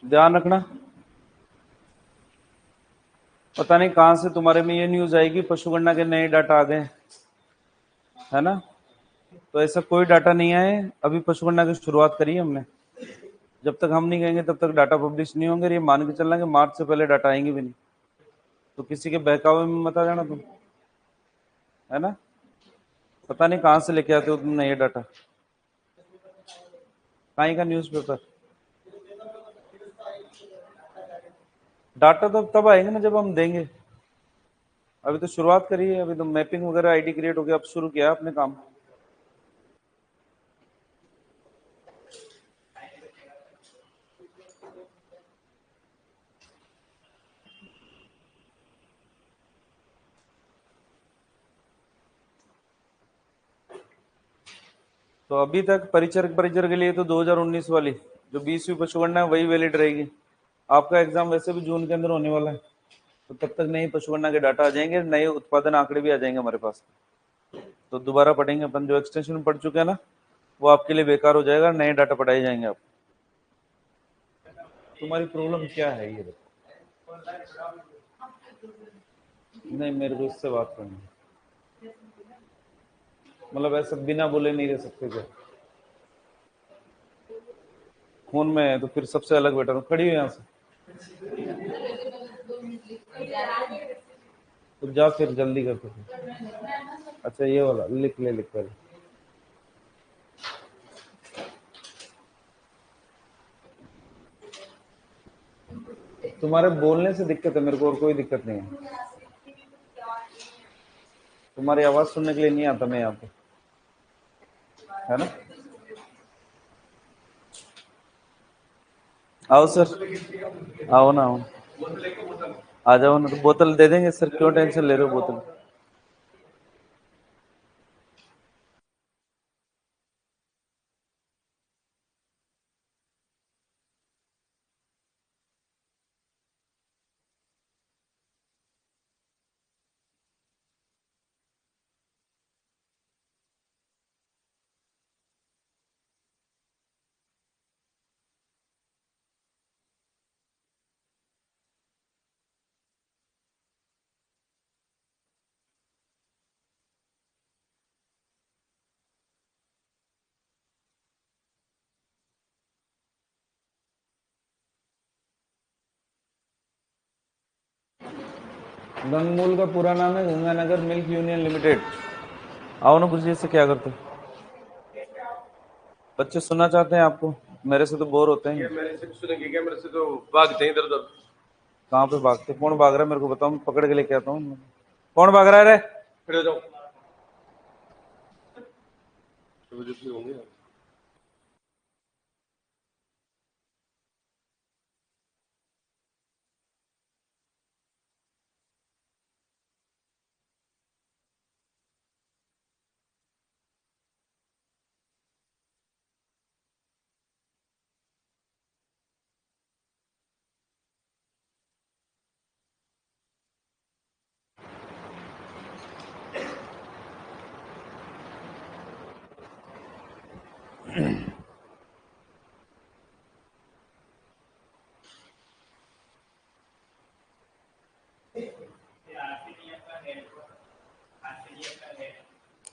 ध्यान रखना, पता नहीं कहां से तुम्हारे में ये न्यूज आएगी पशु गणना के नए डाटा आ गए, है ना? तो ऐसा कोई डाटा नहीं आए, अभी पशु गणना की शुरुआत करी है हमने। जब तक हम नहीं कहेंगे तब तक डाटा पब्लिश नहीं होंगे। ये मान के चलना कि मार्च से पहले डाटा आएंगे भी नहीं। तो किसी के बहकावे में मत आ जाना तुम, है ना? पता नहीं कहां से लेके आते हो तुम नए डाटा, कहीं का न्यूज़पेपर। डाटा तो तब आएंगे ना जब हम देंगे। अभी तो शुरुआत करी है, अभी तो मैपिंग वगैरह आईडी क्रिएट हो गया, अब शुरू किया अपने काम। तो अभी तक परिचर परिचर के लिए तो 2019 वाली जो 20वीं पशुगणना है वही वैलिड रहेगी। आपका एग्जाम वैसे भी जून के अंदर होने वाला है, तो तब तक नई पशुगणना के डाटा आ जाएंगे, नए उत्पादन आंकड़े भी आ जाएंगे हमारे पास। तो दोबारा पढ़ेंगे अपन, जो एक्सटेंशन में पढ़ चुके हैं ना वो आपके लिए बेकार हो जाएगा, नए डाटा पढ़ाए जाएंगे आप। तुम्हारी प्रॉब्लम क्या है ये बताओ? नहीं, मेरे को इससे बात करनी है। मतलब ऐसा बिना बोले नहीं रह सकते क्या? फोन में है तो फिर सबसे अलग बैठा हूँ, खड़ी हो यहाँ से। तो जा फिर जल्दी करके फिर। अच्छा ये वाला लिख ले, लिख कर। तुम्हारे बोलने से दिक्कत है मेरे को, और कोई दिक्कत नहीं है। तुम्हारी आवाज सुनने के लिए नहीं आता मैं यहाँ पे, है ना? आओ सर, आओ ना, आओ, आ जाओ ना। तो बोतल दे देंगे सर, क्यों टेंशन ले रहे हो? बोतल गंगमूल का पूरा नाम है गंगानगर मिल्क यूनियन लिमिटेड। आओ ना, कुछ से क्या करते हो? बच्चे सुनना चाहते हैं आपको, मेरे से तो बोर होते हैं। मेरे से सुनेंगे क्या? मेरे से तो भागते हैं इधर उधर। कहाँ पे भागते? कौन भाग रहा है मेरे को बताओ, मैं पकड़ के लेके आता हूँ। कौन भाग रहा है रे? खड़े हो जाओ।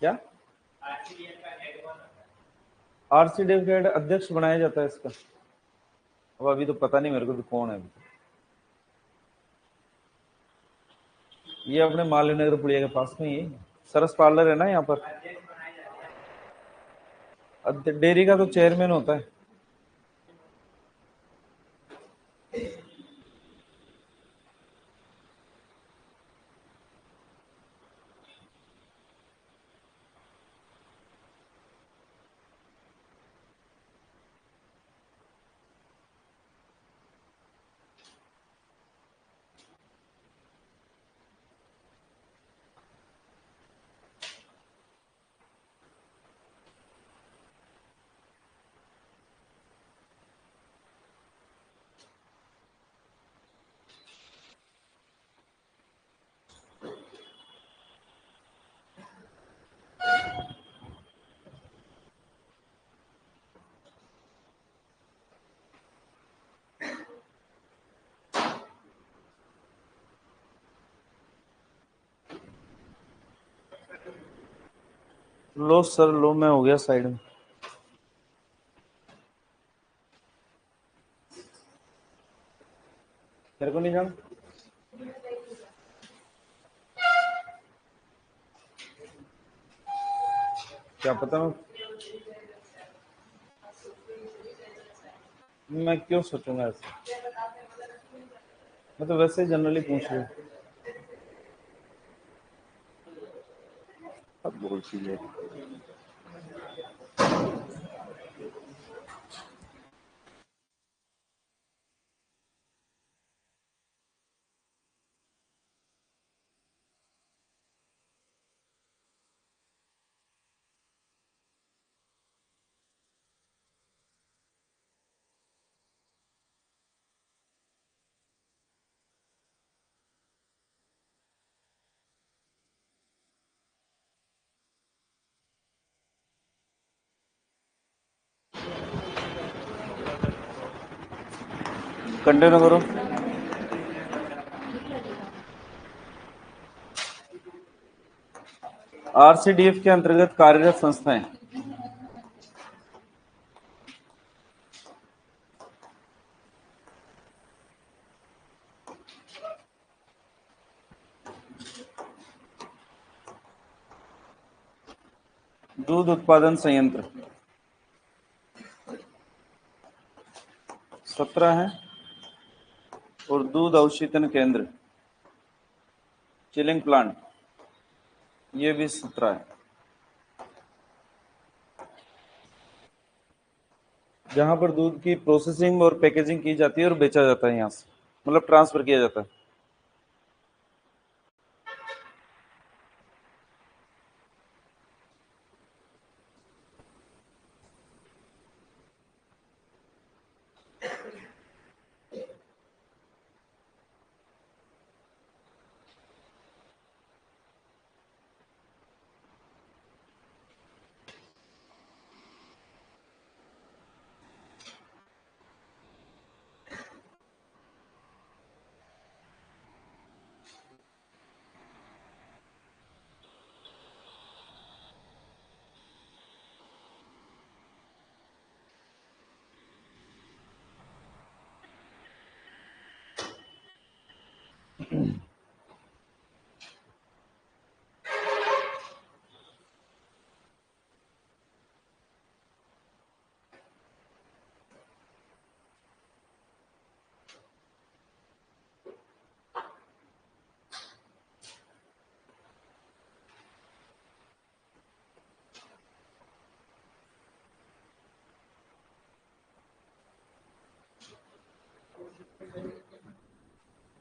क्या? आरसीडीएफ का हेड अध्यक्ष बनाया जाता है इसका? अब अभी तो पता नहीं मेरे को भी कौन है। ये अपने मालवीय नगर पुलिया के पास में ही है, सरस पार्लर है ना यहाँ पर। डेयरी का तो चेयरमैन होता है। लो सर, लो में हो गया साइड में। तेरे को नहीं जाना? क्या पता, मैं क्यों सोचूंगा ऐसे। मैं तो वैसे ही जनरली पूछ रही हूँ। अब बोलती है। कंटिन्यू करो। आरसीडीएफ के अंतर्गत कार्यरत संस्थाएं। दूध उत्पादन संयंत्र 17 है, और दूध अवशीतन केंद्र, चिलिंग प्लांट, ये भी 17 है। जहां पर दूध की प्रोसेसिंग और पैकेजिंग की जाती है और बेचा जाता है, यहाँ से मतलब ट्रांसफर किया जाता है।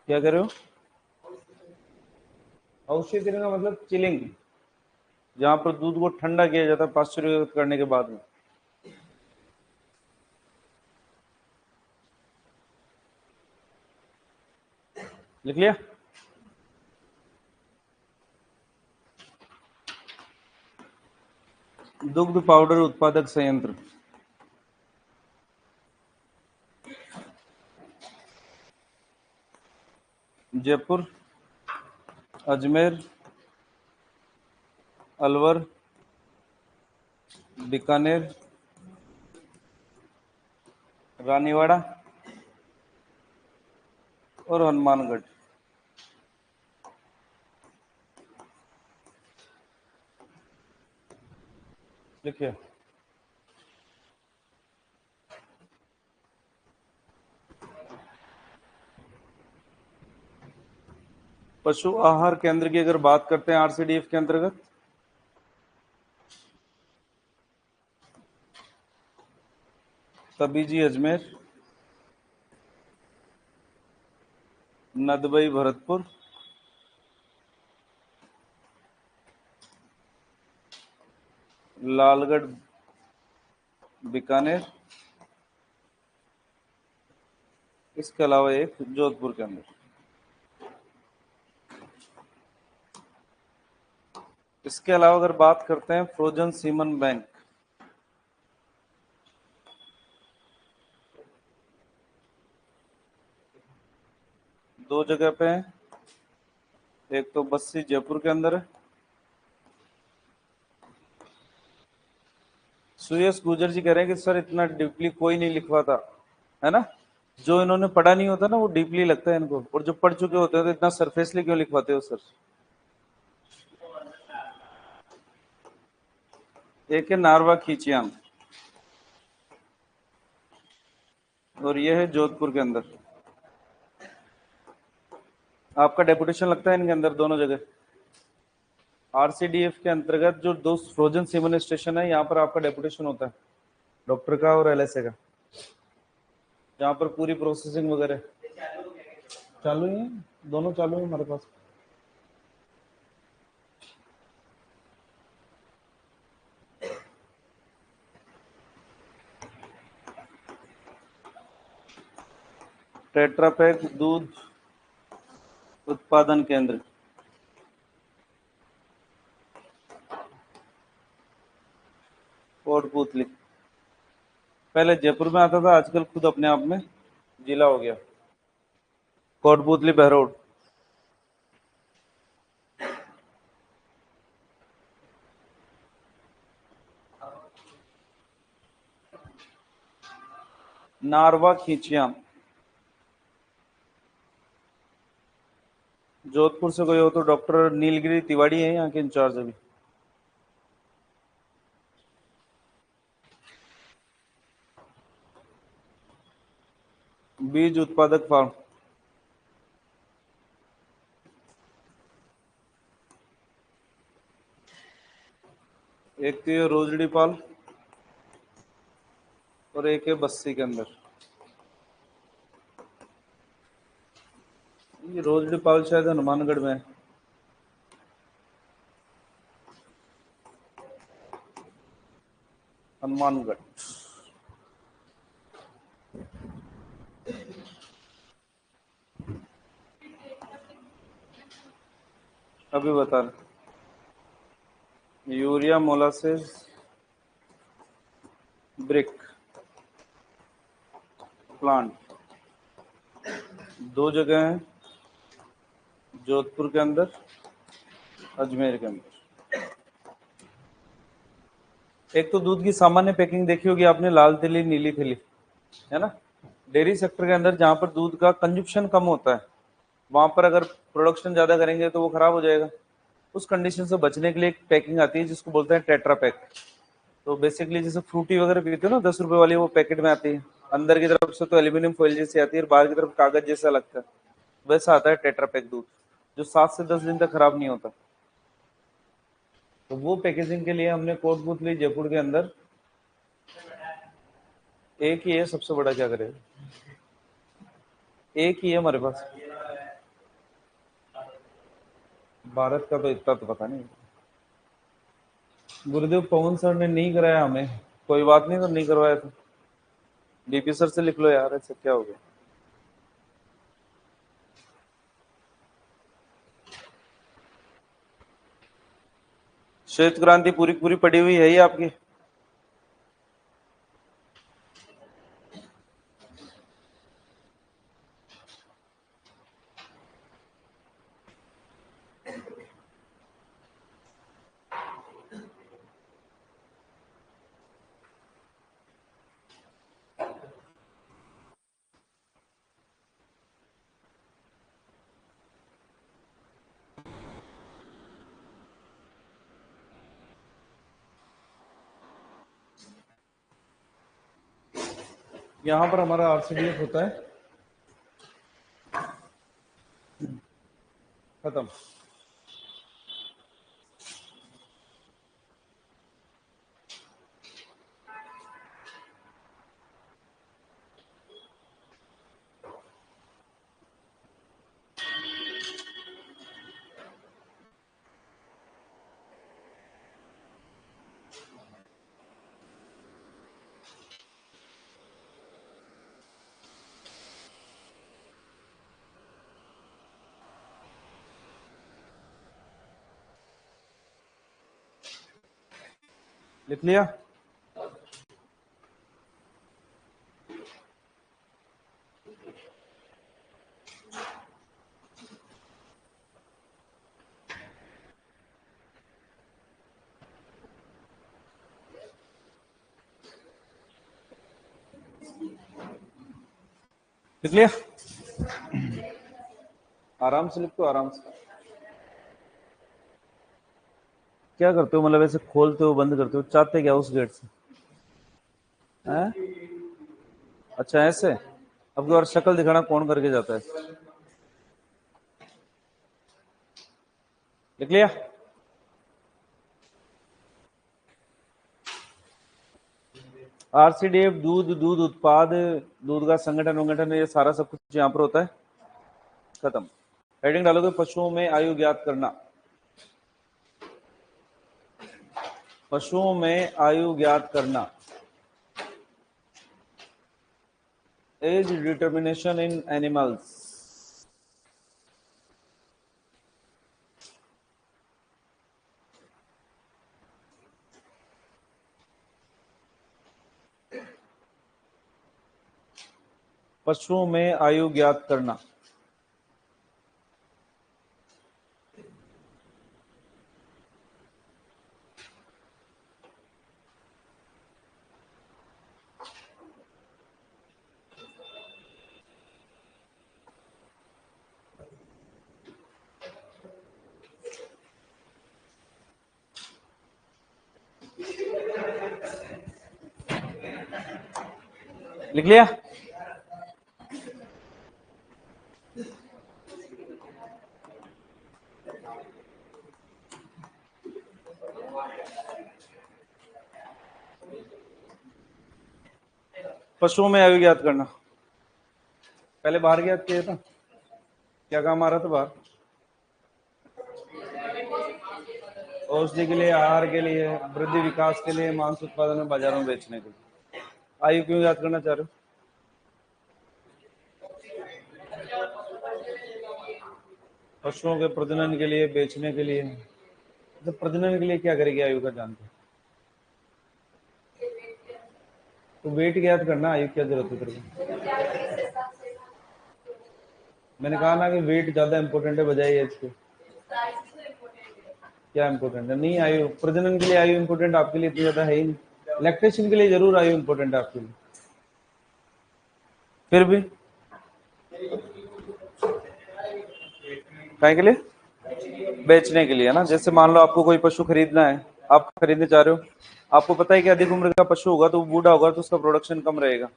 क्या कर रहे हो? अवशीतन का मतलब चिलिंग, जहां पर दूध को ठंडा किया जाता है पाश्चुराइज करने के बाद में। लिख लिया? दुग्ध पाउडर उत्पादक संयंत्र, जयपुर, अजमेर, अलवर, बीकानेर, रानीवाड़ा और हनुमानगढ़। लिखिए। पशु आहार केंद्र की अगर बात करते हैं आरसीडीएफ के अंतर्गत, तबीजी अजमेर, नदबई भरतपुर, लालगढ़ बीकानेर, इसके अलावा एक जोधपुर के अंदर। इसके अलावा अगर बात करते हैं फ्रोजन सीमन बैंक, दो जगह पे है। एक तो बस्सी जयपुर के अंदर है, सुयस गुजर जी कह रहे हैं कि सर इतना डीपली कोई नहीं लिखवाता, है ना। जो इन्होंने पढ़ा नहीं होता ना वो डीपली लगता है इनको, और जो पढ़ चुके होते हैं तो इतना सरफेसली क्यों लिखवाते हो सर। एक है नारवा खींचियान, और ये है जोधपुर के अंदर। आपका डेपुटेशन लगता है इनके अंदर दोनों जगह। आरसीडीएफ के अंतर्गत जो दो फ्रोजन सीमन स्टेशन है, यहाँ पर आपका डेपुटेशन होता है, डॉक्टर का और एलएसए का, जहाँ पर पूरी प्रोसेसिंग वगैरह चालू ही है। दोनों चालू है हमारे पास। टेट्रापैक दूध उत्पादन केंद्र, कोटपुतली। पहले जयपुर में आता था, आजकल खुद अपने आप में जिला हो गया। कोटपुतली बहरोड। नारवा खींचियाम। जोधपुर से कोई हो तो डॉक्टर नीलगिरी तिवारी है यहाँ के इंचार्ज अभी। बीज उत्पादक फार्म। एक तो ये रोजड़ी पाल, और एक है बस्सी के अंदर। ये रोजड़ी पाल शायद हनुमानगढ़ में है। हनुमानगढ़। अभी बता रहे। यूरिया मोलासिस ब्रिक प्लांट दो जगह हैं, जोधपुर के अंदर, अजमेर के अंदर। एक तो दूध की सामान्य पैकिंग देखी होगी आपने, लाल थैली नीली थैली, है ना। डेयरी सेक्टर के अंदर जहां पर दूध का कंजप्शन कम होता है, वहां पर अगर प्रोडक्शन ज्यादा करेंगे तो वो खराब हो जाएगा। उस कंडीशन से बचने के लिए एक पैकिंग आती है जिसको बोलते हैं टेट्रा पैक। तो बेसिकली जैसे फ्रूटी वगैरह पीते हो ना 10 रुपए वाली, वो पैकेट में आती है। अंदर की तरफ से तो एल्यूमिनियम फॉइल जैसी आती है और बाहर की तरफ कागज जैसा लगता है। वैसा आता है टेट्रा पैक दूध, जो 7 से 10 दिन तक खराब नहीं होता। तो वो पैकेजिंग के लिए हमने कोटपुतली जयपुर के अंदर एक ही है, सबसे बड़ा क्या करेगा। एक ही है हमारे पास। भारत का तो इतना तो पता नहीं। गुरुदेव पवन सर ने नहीं कराया हमें। कोई बात नहीं, तो नहीं करवाया तो डीपी सर से लिख लो यार, ऐसे क्या हो गया। श्वेत क्रांति पूरी पूरी पड़ी हुई है ही आपकी। यहाँ पर हमारा आरसीडीएफ होता है खत्म। लिख लिया। लिख लिया? आराम से लिख दो, आराम से। क्या करते हो, मतलब ऐसे खोलते हो बंद करते हो, चाहते क्या उस गेट से? हैं? अच्छा ऐसे। अब की बार शक्ल दिखाना कौन करके जाता है। लिख लिया? आरसीडीएफ दूध, दूध उत्पाद, दूध का संगठन वंगठन, ये सारा सब कुछ यहाँ पर होता है। खत्म। हेडिंग डालोगे पशुओं में आयु ज्ञात करना। पशुओं में आयु ज्ञात करना। Age determination in animals. पशुओं में आयु ज्ञात करना। लिख लिया? पशुओं में आयु ज्ञात करना। पहले बाहर ज्ञात किया था, क्या काम आ रहा था बाहर? औषधि के लिए, आहार के लिए, वृद्धि विकास के लिए, मांस उत्पादन में, बाजारों में बेचने के लिए। आयु क्यों याद करना चाह रहे हो? पशुओं के प्रजनन के लिए, बेचने के लिए। तो प्रजनन के लिए क्या करेगी आयु का जानते? तो वेट ज्ञात करना, आयु क्या जरूरत है तेरे को? मैंने कहा ना कि वेट ज्यादा इंपॉर्टेंट है बजाय एज के। क्या इंपॉर्टेंट है? नहीं, आयु प्रजनन के लिए आयु इंपॉर्टेंट आपके लिए इतनी ज्यादा है ही नहीं। लैक्टेशन के लिए जरूर आयु इंपॉर्टेंट है आपके लिए, फिर भी काय के लिए? बेचने के लिए है ना। जैसे मान लो आपको कोई पशु खरीदना है, आप खरीदने चाह रहे हो, आपको पता है कि अधिक उम्र का पशु होगा तो वो बूढ़ा होगा तो उसका प्रोडक्शन कम रहेगा।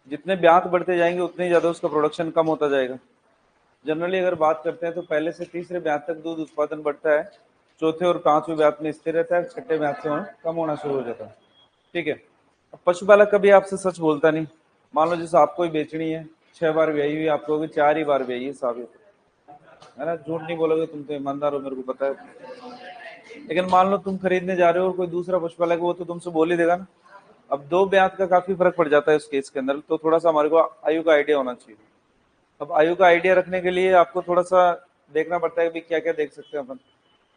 जितने ब्यात बढ़ते जाएंगे उतने ही ज्यादा उसका प्रोडक्शन कम होता जाएगा। जनरली अगर बात करते हैं तो पहले से तीसरे ब्यात तक दूध उत्पादन बढ़ता है, चौथे और पांचवें ब्यात में स्थिर रहता है, छठे ब्यात से कम होना शुरू हो जाता है। ठीक है। अब पशुपालक कभी आपसे सच बोलता नहीं। मान लो जैसे आपको ही बेचनी है, 6 बार ब्याई हुई, आप कहोगे 4 ही बार ब्याई है साबित है ना। झूठ नहीं बोलोगे, तुम तो ईमानदार हो, मेरे को पता है। लेकिन मान लो तुम खरीदने जा रहे हो और कोई दूसरा पशुपालक है, वो तो तुमसे बोल ही देगा ना। अब 2 ब्यात का काफी फर्क पड़ जाता है उस केस के अंदर, तो थोड़ा सा हमारे को आयु का आइडिया होना चाहिए। अब आयु का आइडिया रखने के लिए आपको थोड़ा सा देखना पड़ता है कि क्या क्या देख सकते हैं अपन।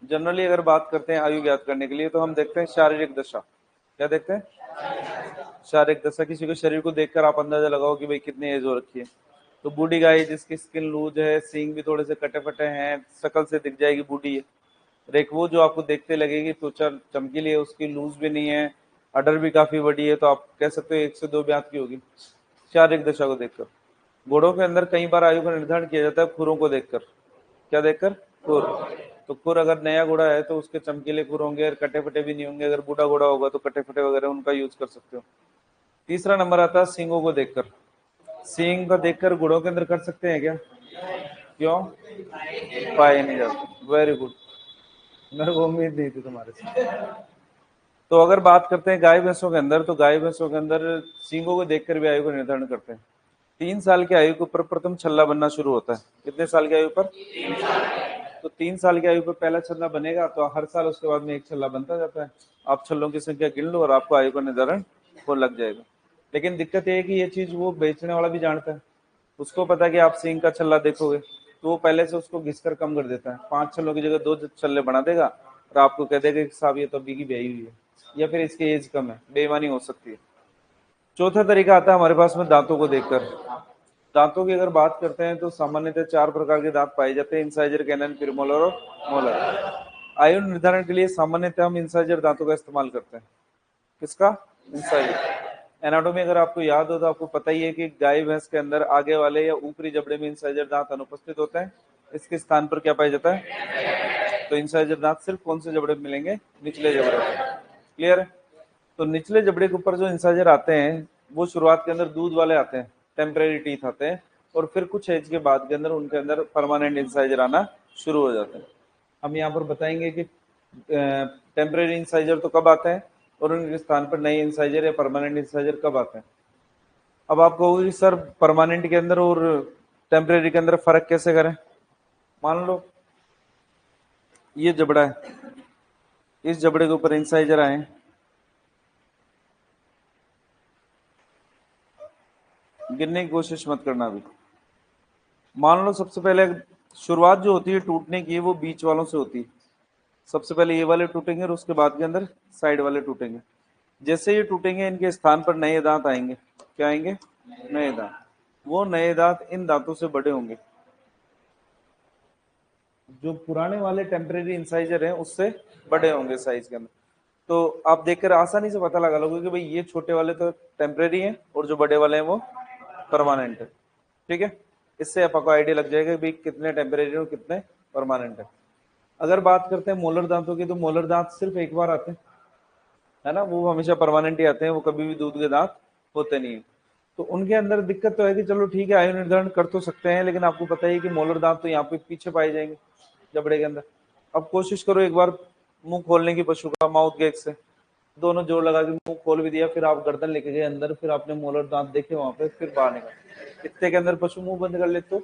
जनरली अगर बात करते हैं आयु ज्ञात करने के लिए तो हम देखते हैं शारीरिक दशा। क्या देखते हैं? शारीरिक दशा। किसी के शरीर को देखकर आप अंदाजा लगाओ कि भाई कितनी एज हो रखी है। तो बूढ़ी गाय जिसकी स्किन लूज है, सींग भी थोड़े से कटे फटे हैं, शकल से दिख जाएगी बूढ़ी है। रेखवो जो आपको देखते लगेगी, त्वचा चमकीली है, उसकी लूज भी नहीं है, अडर भी काफी बड़ी है, तो आप कह सकते हो 1 से 2 ब्यात की होगी शारीरिक दशा को देखकर। घोड़ों के अंदर कई बार आयु का निर्धारण किया जाता है खुरों को देखकर। क्या देखकर? खुर। तो खुर अगर नया घोड़ा है तो उसके चमकीले खुर होंगे और कटे फटे भी नहीं होंगे। अगर बूढ़ा घोड़ा होगा तो कटे फटे वगैरह उनका यूज कर सकते हो। तीसरा नंबर आता है सींगों को देखकर। सींग का देखकर घोड़ों के अंदर कर सकते हैं क्या? क्यों? पाए नहीं जाते। वेरी गुड, मेरे को उम्मीद नहीं थी तुम्हारे से। तो अगर बात करते हैं गाय भैंसों के अंदर, तो गाय भैंसों के अंदर सींगों को देखकर भी आयु का निर्धारण करते हैं। 3 साल की आयु के ऊपर प्रथम छल्ला बनना शुरू होता है। कितने साल की आयु पर? तो 3 साल की आयु पर पहला छल्ला बनेगा, तो हर साल उसके बाद में एक छल्ला बनता जाता है। आप छल्लों की संख्या गिन लो और आपको आयु का निर्धारण हो लग जाएगा। लेकिन दिक्कत ये है कि ये चीज वो बेचने वाला भी जानता है। उसको पता है कि आप सींग का छल्ला देखोगे तो वो पहले से उसको घिसकर कम कर देता है। 5 छल्लों की जगह 2 छल्ले बना देगा और आपको कह देगा कि साहब ये तो अभी की ब्याई हुई है या फिर इसकी एज कम है। बेईमानी हो सकती है। चौथा तरीका आता है हमारे पास में दांतों को देखकर। दांतों की अगर बात करते हैं तो सामान्यतः 4 प्रकार के दांत पाए जाते हैं, इंसाइजर, कैनन, प्रीमोलर और मोलर। आयु निर्धारण के लिए सामान्यतः हम इंसाइजर दांतों का इस्तेमाल करते हैं। किसका? इंसाइजर। एनाटॉमी अगर आपको याद हो तो आपको पता ही है कि गाय भैंस के अंदर आगे वाले या ऊपरी जबड़े में इंसाइजर दांत अनुपस्थित होते हैं, इसके स्थान पर क्या पाया जाता है? तो इंसाइजर दांत सिर्फ कौन से जबड़े में मिलेंगे? निचले जबड़े में। क्लियर है? तो निचले जबड़े के ऊपर जो इंसाइजर आते हैं वो शुरुआत के अंदर दूध वाले आते हैं, टेम्परेरी टीथ आते हैं, और फिर कुछ एज के बाद के अंदर उनके अंदर परमानेंट इंसाइजर आना शुरू हो जाते हैं। हम यहाँ पर बताएंगे कि टेम्परेरी इंसाइजर तो कब आते हैं और उनके स्थान पर नए इंसाइजर या परमानेंट इंसाइजर कब आते हैं। अब आप कहोगे सर परमानेंट के अंदर और टेम्परेरी के अंदर फर्क कैसे करें? मान लो ये जबड़ा है, इस जबड़े के ऊपर इंसाइजर आए, गिनने की कोशिश मत करना अभी। मान लो सबसे पहले शुरुआत जो होती है टूटने की वो बीच वालों से होती है। सबसे पहले ये वाले टूटेंगे और उसके बाद के अंदर साइड वाले टूटेंगे। जैसे ये टूटेंगे इनके स्थान पर नए दांत आएंगे। क्या आएंगे? नए दांत। वो नए दांत इन दांतों से बड़े होंगे। जो पुराने वाले टेम्परेरी इंसाइजर हैं उससे बड़े होंगे साइज के अंदर। तो आप देखकर आसानी से पता लगा लोगे कि भाई ये छोटे वाले तो टेम्परेरी हैं और जो बड़े वाले हैं वो परमानेंट है। ठीक है? इससे आपको आइडिया लग जाएगा कि भाई कितने टेम्परेरी और कितने परमानेंट है। अगर बात करते हैं मोलर दांतों की, तो मोलर दांत सिर्फ एक बार आते हैं, है ना, वो हमेशा परमानेंट ही आते हैं, वो कभी भी दूध के दांत होते नहीं है। तो उनके अंदर दिक्कत तो है कि चलो ठीक है आयु निर्धारण कर तो सकते हैं, लेकिन आपको पता ही कि मोलर दांत तो यहाँ पे पीछे पाए जाएंगे जबड़े के अंदर। अब कोशिश करो एक बार मुंह खोलने की पशु का माउथ गैग से, दोनों जोर लगा के मुंह खोल भी दिया, फिर आप गर्दन लेके गए अंदर, फिर आपने मोलर दांत देखे वहां पे, फिर बाहर निकल, इतने के अंदर पशु मुंह बंद कर ले तो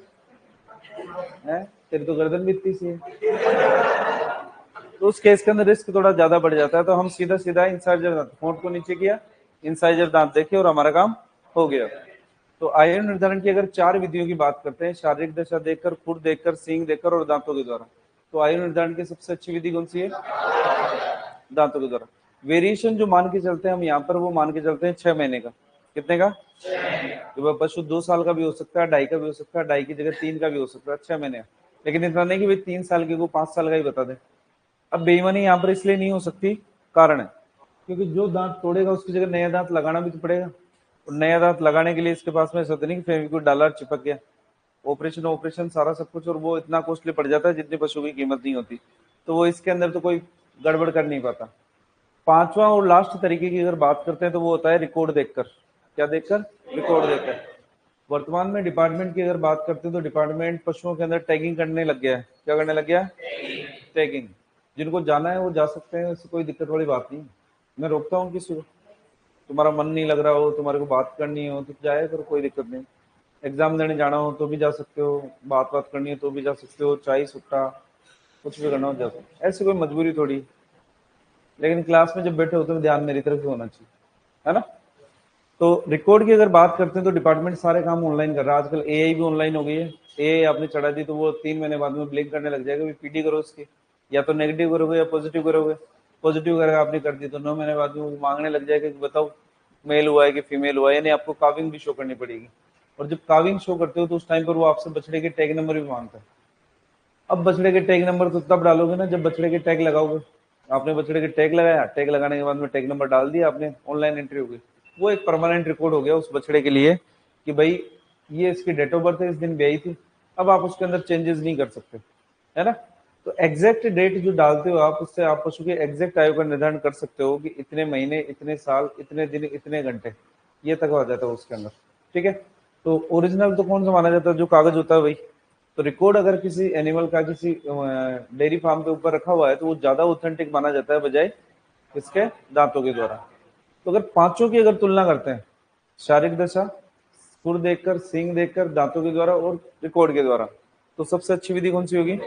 है, तेरी तो गर्दन भी इतनी सी है। तो उस केस के अंदर रिस्क थोड़ा ज्यादा बढ़ जाता है। तो हम सीधा सीधा इंसाइजर दांत, होंठ को नीचे किया, इंसाइजर दांत देखे और हमारा काम हो गया। तो आयु निर्धारण की अगर 4 विधियों की बात करते हैं, शारीरिक दशा देखकर, खुर देखकर, सींग देखकर और दांतों के द्वारा, तो आयु निर्धारण की सबसे अच्छी विधि कौन सी है? दांतों के द्वारा। वेरिएशन जो मान के चलते हैं हम यहाँ पर, वो मान के चलते हैं 6 महीने का। कितने का? तो वह पशु 2 साल का भी हो सकता है, 2.5 का भी हो सकता है, 2.5 की जगह 3 का भी हो सकता है, 6 महीने का। लेकिन इतना नहीं कि भाई 3 साल के को 5 साल का ही बता दे। अब बेईमानी यहाँ पर इसलिए नहीं हो सकती, कारण है क्योंकि जो दांत तोड़ेगा उसकी जगह नया दांत लगाना भी तो पड़ेगा, और नया दांत लगाने के लिए इसके पास में ऐसा तो नहीं कि फेविक्विक डाला और चिपक गया। ऑपरेशन ऑपरेशन सारा सब कुछ, और वो इतना कॉस्टली पड़ जाता है जितनी पशु की कीमत नहीं होती। तो वो इसके अंदर तो कोई गड़बड़ कर नहीं पाता। पांचवा और लास्ट तरीके की अगर बात करते हैं तो वो होता है रिकॉर्ड देखकर। क्या देखकर? रिकॉर्ड देखकर। वर्तमान में डिपार्टमेंट की अगर बात करते हैं तो डिपार्टमेंट पशुओं के अंदर टैगिंग करने लग गया है। क्या करने लग गया? टैगिंग। जिनको जाना है वो जा सकते हैं, इससे कोई दिक्कत वाली बात नहीं। मैं रोकता हूँ किसी को? तुम्हारा मन नहीं लग रहा हो, तुम्हारे को बात करनी हो तो जाए करो, कोई दिक्कत नहीं। एग्जाम देने जाना हो तो भी जा सकते हो, बात करनी है तो भी जा सकते हो, चाय सुट्टा कुछ भी करना हो जा सकते हो, ऐसी कोई मजबूरी थोड़ी। लेकिन क्लास में जब बैठे होते हैं ध्यान मेरी तरफ से होना चाहिए, है ना। तो रिकॉर्ड की अगर बात करते हैं तो डिपार्टमेंट सारे काम ऑनलाइन कर रहा है आजकल। एआई भी ऑनलाइन हो गई है। एआई आपने चढ़ा दी तो वो 3 महीने बाद में ब्लिंक करने लग जाएगा, पीटी करो उसकी, या तो नेगेटिव करोगे या पॉजिटिव करोगे। पॉजिटिव करके आपने कर दी तो 9 महीने बाद में वो मांगने लग जाएगा कि बताओ मेल हुआ है कि फीमेल हुआ है, यानी आपको काविंग भी शो करनी पड़ेगी। और जब काविंग शो करते हो तो उस टाइम पर वो आपसे बछड़े के टैग नंबर भी मांगता है। अब बछड़े के टैग नंबर तो तब डालोगे ना जब बछड़े के टैग लगाओगे। आपने बछड़े के टैग लगाया, टैग लगाने के बाद में टैग नंबर डाल दिया आपने, ऑनलाइन एंट्री हो गई। वो एक परमानेंट रिकॉर्ड हो गया उस बछड़े के लिए कि भाई ये इसकी डेट ऑफ बर्थ है, इस दिन ब्याई थी। अब आप उसके अंदर चेंजेस नहीं कर सकते, है ना। तो एग्जैक्ट डेट जो डालते हो आप, उससे आप पशु के एग्जैक्ट आयु का निर्धारण कर सकते हो कि इतने महीने, इतने साल, इतने दिन, इतने घंटे, ये तक आ जाता है उसके अंदर। ठीक है। तो ओरिजिनल तो कौन सा माना जाता है? जो कागज होता है भाई। तो रिकॉर्ड अगर किसी एनिमल का किसी डेयरी फार्म के ऊपर रखा हुआ है तो वो ज्यादा ऑथेंटिक माना जाता है बजाय इसके दांतों के द्वारा। तो अगर पांचों की अगर तुलना करते हैं, शारीरिक दशा, खुर देखकर, सींग देखकर, दांतों के द्वारा और रिकॉर्ड के द्वारा, तो सबसे अच्छी विधि कौन सी होगी?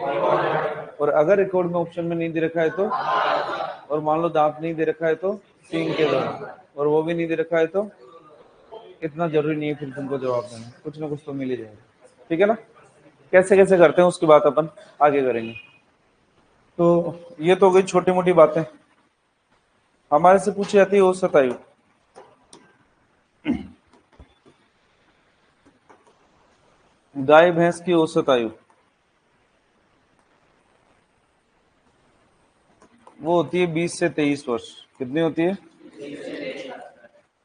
और अगर रिकॉर्ड में ऑप्शन में नहीं दे रखा है तो, और मान लो दांत नहीं दे रखा है तो सींग के द्वारा, और वो भी नहीं दे रखा है तो इतना जरूरी नहीं है फिर तुमको जवाब देना, कुछ ना कुछ तो मिल ही जाएगा। ठीक है ना। कैसे कैसे करते हैं उसकी बात अपन आगे करेंगे। तो ये तो हो गई छोटी मोटी बातें। हमारे से पूछी जाती है औसत आयु। गाय भैंस की औसत आयु वो होती है 20 से 23 वर्ष। कितनी होती है?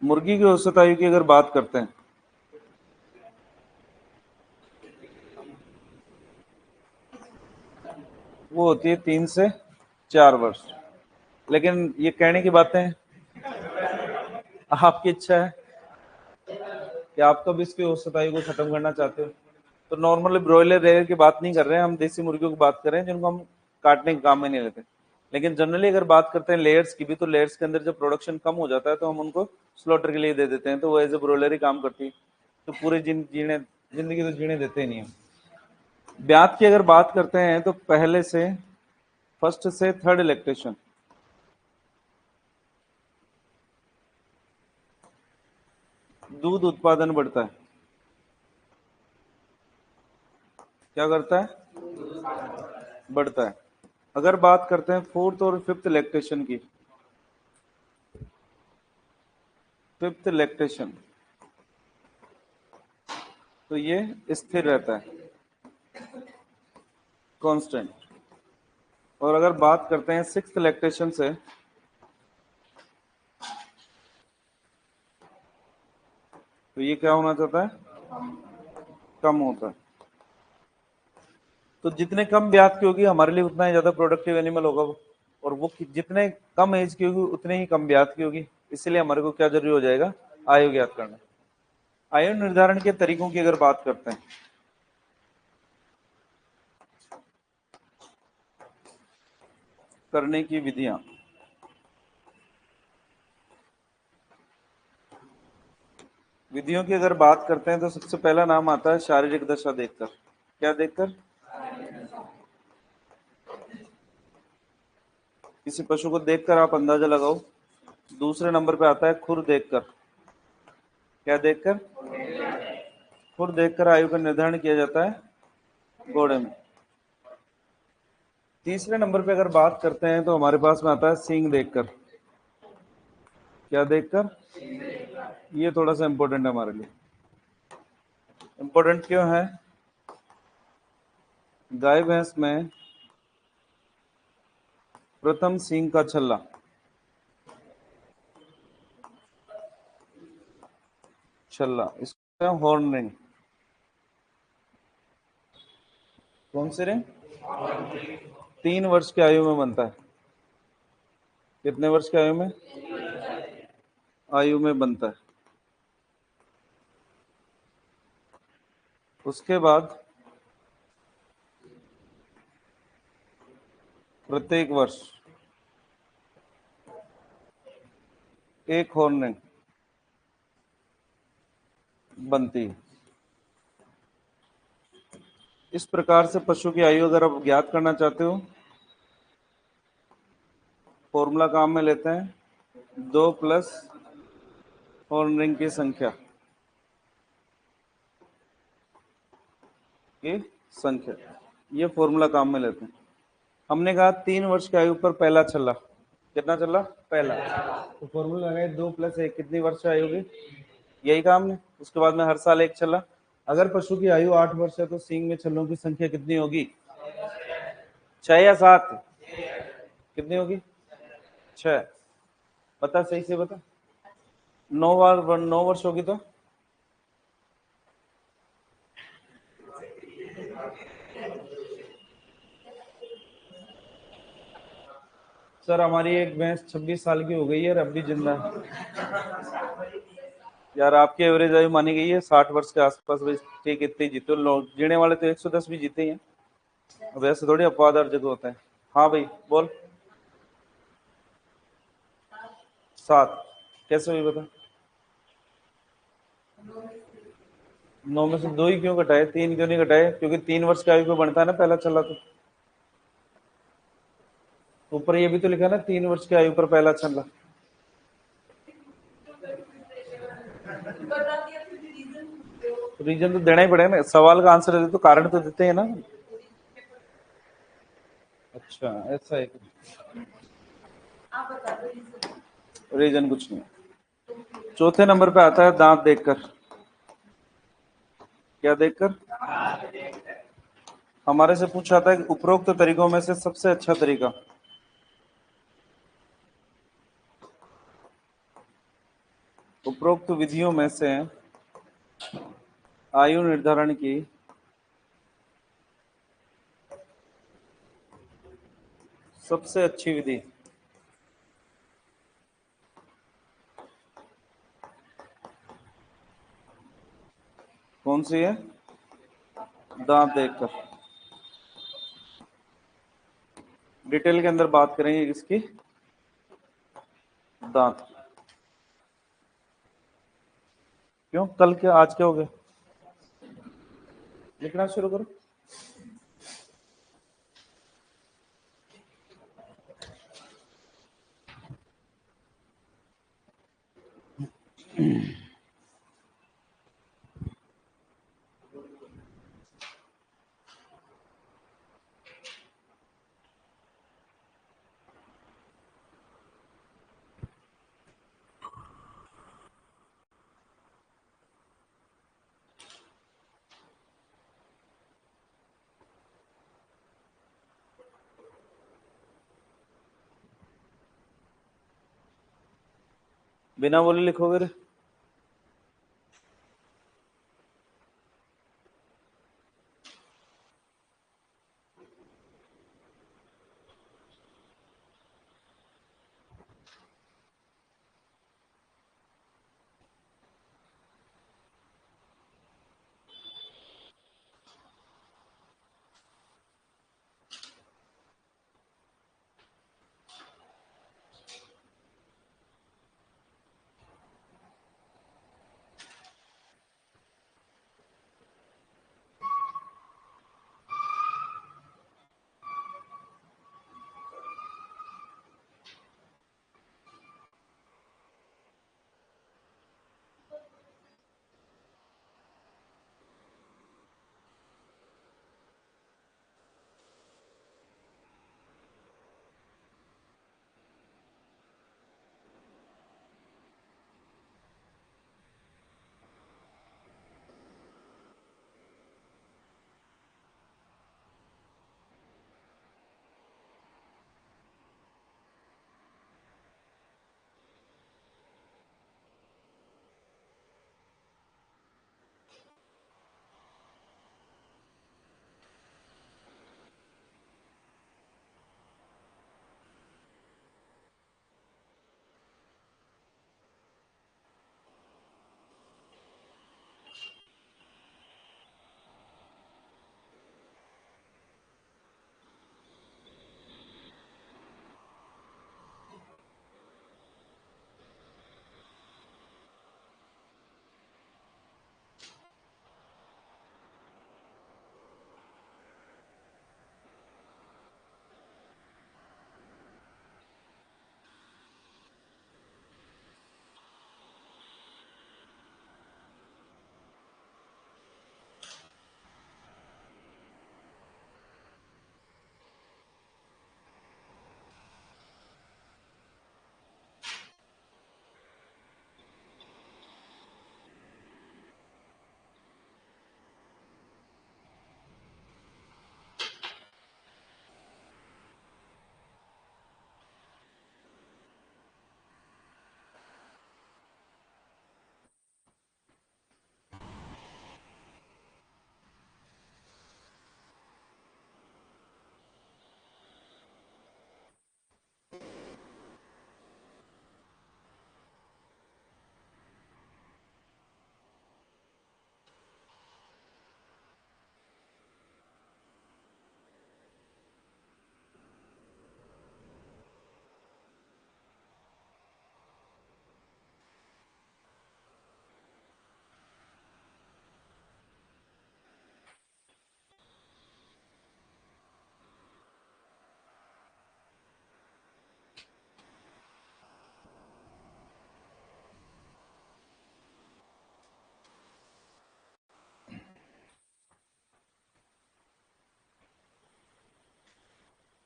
मुर्गी की औसत आयु की अगर बात करते हैं, वो होती है 3 से 4 वर्ष। लेकिन ये कहने की बातें हैं, आपकी इच्छा है कि आप कब इसकी औसत आयु को खत्म करना चाहते हो। तो नॉर्मली ब्रॉयलर रेयर की बात नहीं कर रहे हैं हम, देसी मुर्गियों की बात कर रहे हैं जिनको हम काटने के काम में नहीं लेते। लेकिन जनरली अगर बात करते हैं लेयर्स की भी, तो लेयर्स के अंदर जब प्रोडक्शन कम हो जाता है तो हम उनको स्लॉटर के लिए दे देते हैं, तो वो एज ए ब्रॉयलर ही काम करती है। तो पूरे जिंदगी तो जीने देते ही नहीं हम। ब्यात की अगर बात करते हैं तो पहले से फर्स्ट से थर्ड इलेक्ट्रेशन, दूध उत्पादन बढ़ता है। क्या करता है? बढ़ता है। अगर बात करते हैं फोर्थ और फिफ्थ लैक्टेशन की, फिफ्थ लैक्टेशन, तो ये स्थिर रहता है, कांस्टेंट। और अगर बात करते हैं सिक्स्थ लैक्टेशन से, तो ये क्या होना चाहता है? कम होता है। तो जितने कम ब्यात की होगी हमारे लिए उतना ही ज्यादा प्रोडक्टिव एनिमल होगा वो। और वो जितने कम एज की होगी उतने ही कम ब्यात की होगी। इसलिए हमारे को क्या जरूरी हो जाएगा? आयु ज्ञात करना। आयु निर्धारण के तरीकों की अगर बात करते हैं, करने की विधियां, विधियों की अगर बात करते हैं तो सबसे पहला नाम आता है शारीरिक दशा देखकर। क्या देखकर? किसी पशु को देखकर आप अंदाजा लगाओ। दूसरे नंबर पे आता है खुर देखकर। क्या देखकर? खुर देखकर आयु का निर्धारण किया जाता है घोड़े में। तीसरे नंबर पे अगर बात करते हैं तो हमारे पास में आता है सींग देखकर। क्या देखकर? ये थोड़ा सा इंपॉर्टेंट है हमारे लिए। इंपॉर्टेंट क्यों है? गाय भैंस में प्रथम सींग का छल्ला, इसका हॉर्न रिंग। कौन सी रिंग? 3 वर्ष की आयु में बनता है। कितने वर्ष की आयु में? आयु में बनता है। उसके बाद प्रत्येक वर्ष एक हॉर्न रिंग बनती है। इस प्रकार से पशु की आयु अगर आप ज्ञात करना चाहते हो, फॉर्मूला काम में लेते हैं 2 प्लस हॉर्न रिंग की संख्या, की संख्या, ये फॉर्मूला काम में लेते हैं। हमने कहा 3 वर्ष की आयु पर पहला छल्ला। कितना छल्ला? पहला। तो फॉर्मूला लगाए 2 + 1, कितनी वर्ष की आयु होगी? यही काम है। उसके बाद में हर साल एक छल्ला। अगर पशु की आयु 8 वर्ष है तो सींग में छल्लों की संख्या कितनी होगी? 6 या 7? कितनी होगी? 6। बता, सही से बता। 9 वर्ष होगी तो सर हमारी एक भैंस 26 साल की हो गई है और अब भी जिंदा है। यार आपकी एवरेज आयु मानी गई है 60 वर्ष के आसपास भाई। ठीक, इतने जीते लोग, जीने वाले तो 110 भी जीते ही हैं। वैसे थोड़ी अपवाद हर जगह होता है। हाँ भाई बोल। 7 कैसे हुई बता? 9 में से 2 ही क्यों घटाए? 3 क्यों नहीं घटाए? क्योंकि 3 वर्ष की आयु पे बनता है ना पहला छल्ला। तो ऊपर ये भी तो लिखा है ना 3 वर्ष की आयु पर पहला छल्ला। रीजन तो देना ही पड़ेगा ना, सवाल का आंसर दे तो कारण तो देते हैं ना। अच्छा ऐसा है। रीजन कुछ नहीं। चौथे नंबर पे आता है दांत देखकर। क्या देखकर? हमारे से पूछा था कि उपरोक्त तरीकों में से सबसे अच्छा तरीका। उपरोक्त विधियों में से आयु निर्धारण की सबसे अच्छी विधि कौन सी है? दांत देखकर। डिटेल के अंदर बात करेंगे किसकी? दांत। क्यों, कल क्या आज क्या हो गया? लिखना शुरू करो। बिना बोले लिखोगे रे?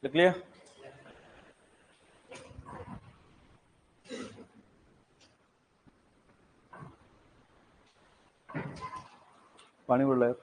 लिख लिया? पानी बोल रहा है।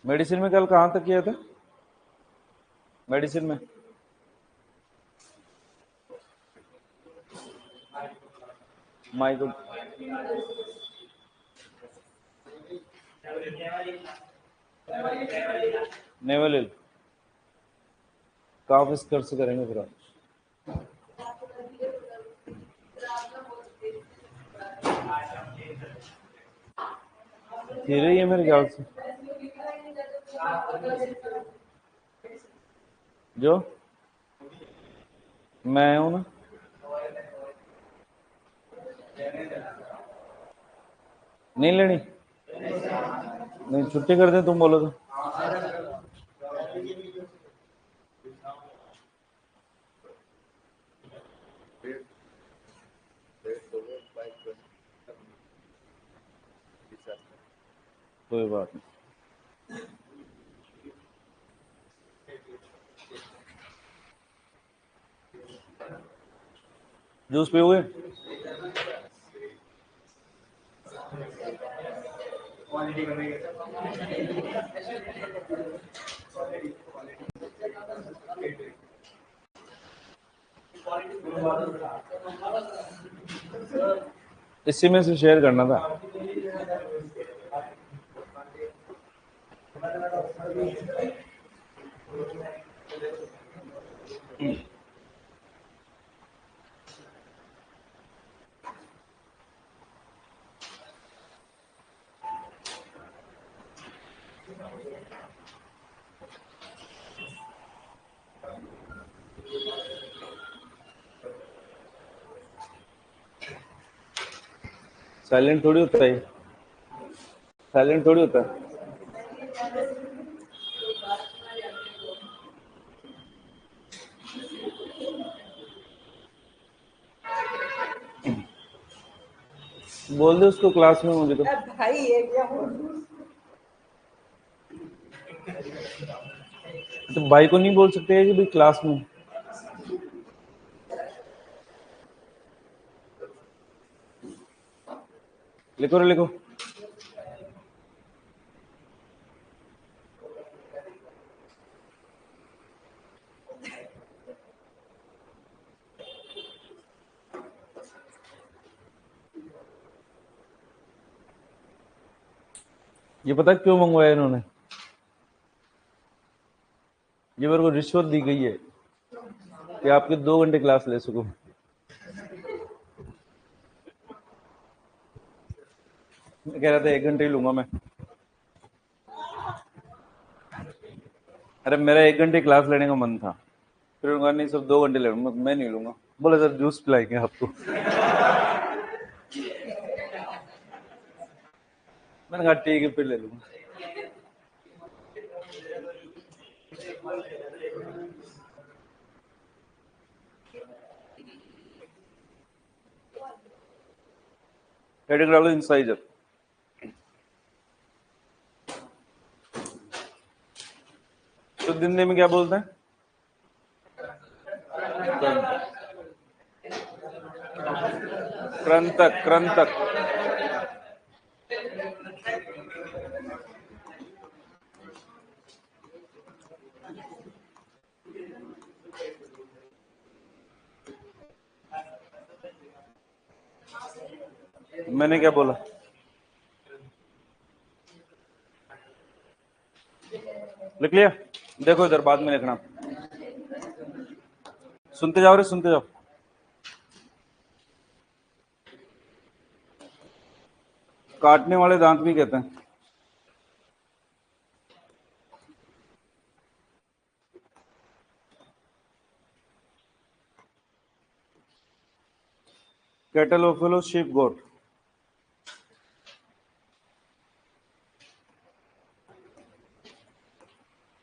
मेडिसिन में कल कहाँ तक किया था? मेडिसिन में माइको नेवल काफ स्कर से करेंगे फिर आप। धीरे ही है मेरे ख्याल से जो मैं हूं ना। नहीं लेनी, नहीं छुट्टी कर दे तुम बोलो तो। कोई बात नहीं। जूस पियोगे? इसी में से शेयर करना था। साइलेंट थोड़ी होता है, साइलेंट थोड़ी होता है। बोल दे उसको क्लास में मुझे तो। भाई ये क्या हो? तो भाई को नहीं बोल सकते हैं कि भाई क्लास में। लिखो रे लिखो। ये पता क्यों मंगवाया इन्होंने? ये मेरे को रिश्वत दी गई है कि आपके 2 घंटे क्लास ले सकूं। मैं कह रहा था 1 घंटे ही लूंगा मैं। अरे मेरा 1 घंटे क्लास लेने का मन था, फिर उन्होंने कहा नहीं सब 2 घंटे ले लूंगा। मैं नहीं लूंगा। बोले सर जूस पिलाएंगे आपको। मैंने कहा ठीक है फिर ले लूंगा। हेडिंग डालो इंसाइजर। तो दिन में क्या बोलते हैं? क्रंतक क्रंतक। मैंने क्या बोला? लिख लिया? देखो इधर बाद में लिखना। सुनते जाओ रे सुनते जाओ। काटने वाले दांत भी कहते हैं। कैटल, ओफेलो, शीप, गोट।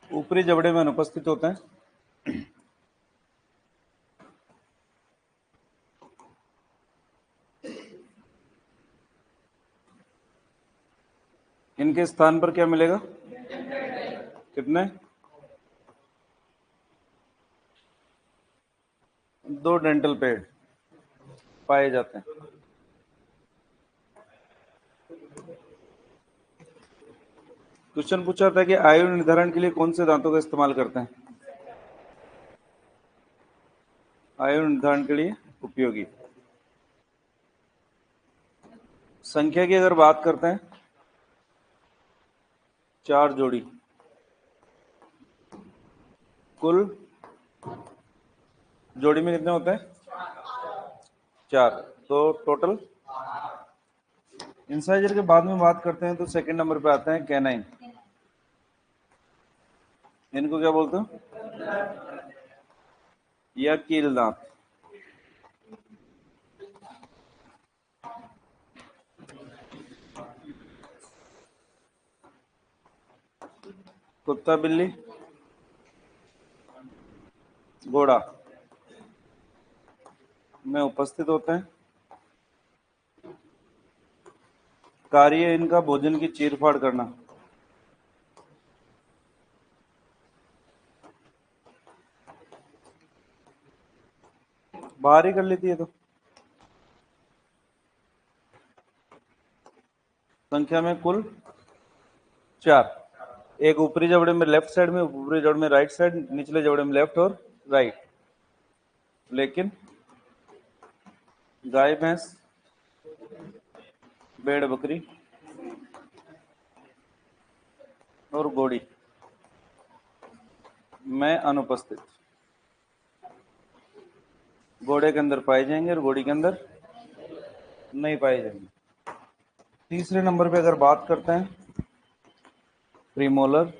ऊपरी जबड़े में अनुपस्थित होते हैं। इनके स्थान पर क्या मिलेगा? कितने? 2 डेंटल पेड पाए जाते हैं। क्वेश्चन पूछा था कि आयु निर्धारण के लिए कौन से दांतों का इस्तेमाल करते हैं? आयु निर्धारण के लिए उपयोगी संख्या की अगर बात करते हैं, 4 जोड़ी, कुल जोड़ी में कितने होते हैं? 4, तो टोटल। इंसाइजर के बाद में बात करते हैं तो सेकंड नंबर पे आते हैं कैनाइन। इनको क्या बोलते हैं? या कील दांत। कुत्ता, बिल्ली, घोड़ा में उपस्थित होते हैं। कार्य इनका भोजन की चीर-फाड़ करना। बाहर ही कर लेती है तो। संख्या में कुल 4, एक ऊपरी जबड़े में लेफ्ट साइड में, ऊपरी जबड़े में राइट साइड, निचले जबड़े में लेफ्ट और राइट। लेकिन गाय, भैंस, भेड़, बकरी और घोड़ी में अनुपस्थित। घोड़े के अंदर पाए जाएंगे और घोड़ी के अंदर नहीं पाए जाएंगे। तीसरे नंबर पे अगर बात करते हैं प्रीमोलर,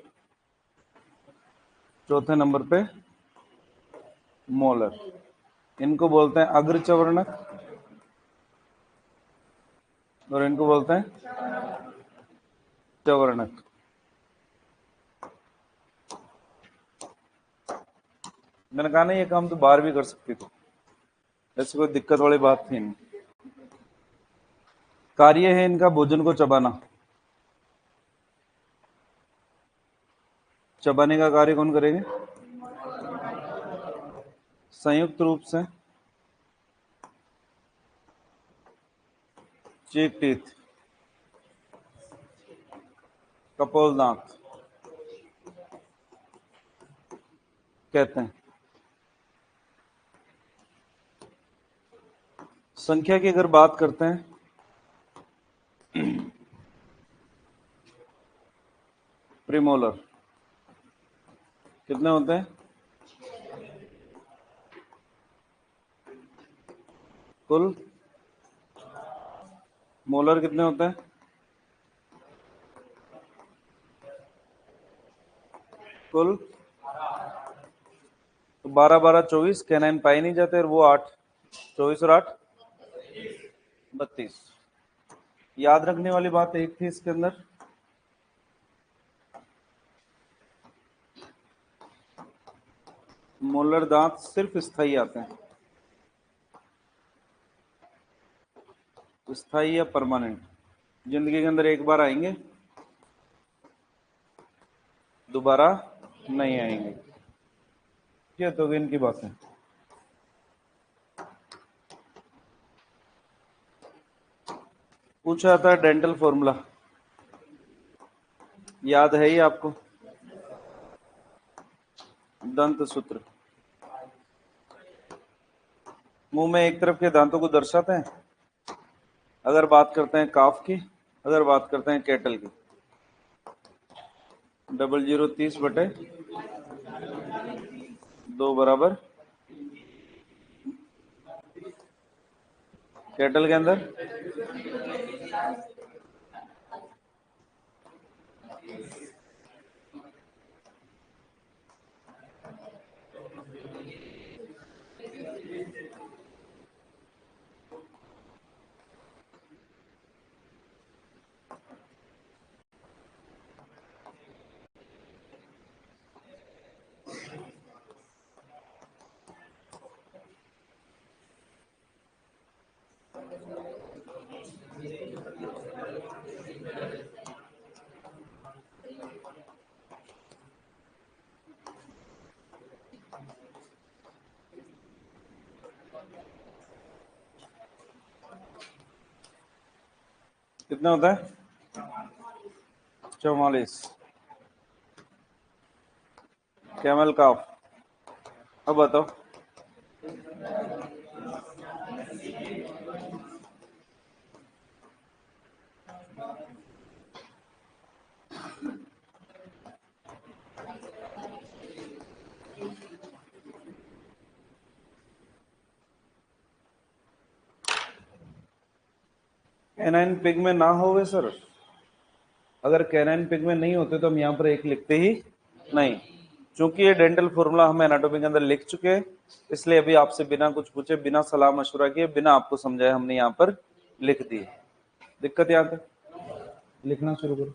चौथे नंबर पे मोलर। इनको बोलते हैं अग्रचवर्णक और इनको बोलते हैं चवर्णक। मैंने कहा ना ये काम तो बाहर भी कर सकती थी, ऐसी कोई दिक्कत वाली बात थी नहीं। कार्य है इनका भोजन को चबाना। चबाने का कार्य कौन करेंगे? संयुक्त रूप से चीक टीथ, कपोल दांत कहते हैं। संख्या की अगर बात करते हैं, प्रीमोलर कितने होते हैं? कुल। मोलर कितने होते हैं? कुल तो 12 12 24, कैनाइन पाए नहीं जाते और वो 8, 24 और 8 32। याद रखने वाली बात एक थी इसके अंदर, मोलर दांत सिर्फ स्थायी आते हैं, स्थायी या परमानेंट। जिंदगी के अंदर एक बार आएंगे, दोबारा नहीं आएंगे। ये तो इनकी बात है। पूछा था डेंटल फॉर्मूला, याद है ही आपको? दंत सूत्र मुंह में एक तरफ के दांतों को दर्शाते हैं। अगर बात करते हैं काफ की, अगर बात करते हैं कैटल की, 00 30 बटे 2 बराबर। कैटल के अंदर कितना होता है? 44। कैमल काफ। अब बताओ। कैनाइन पिग में ना होवे सर, अगर कैनाइन पिग में नहीं होते तो हम यहाँ पर एक लिखते ही नहीं। चूंकि ये डेंटल फॉर्मूला हम एनाटॉमी के अंदर लिख चुके हैं, इसलिए अभी आपसे बिना कुछ पूछे, बिना सलाह मशवरा किए, बिना आपको समझाए हमने यहाँ पर लिख दिए। दिक्कत यहाँ तक, लिखना शुरू करो।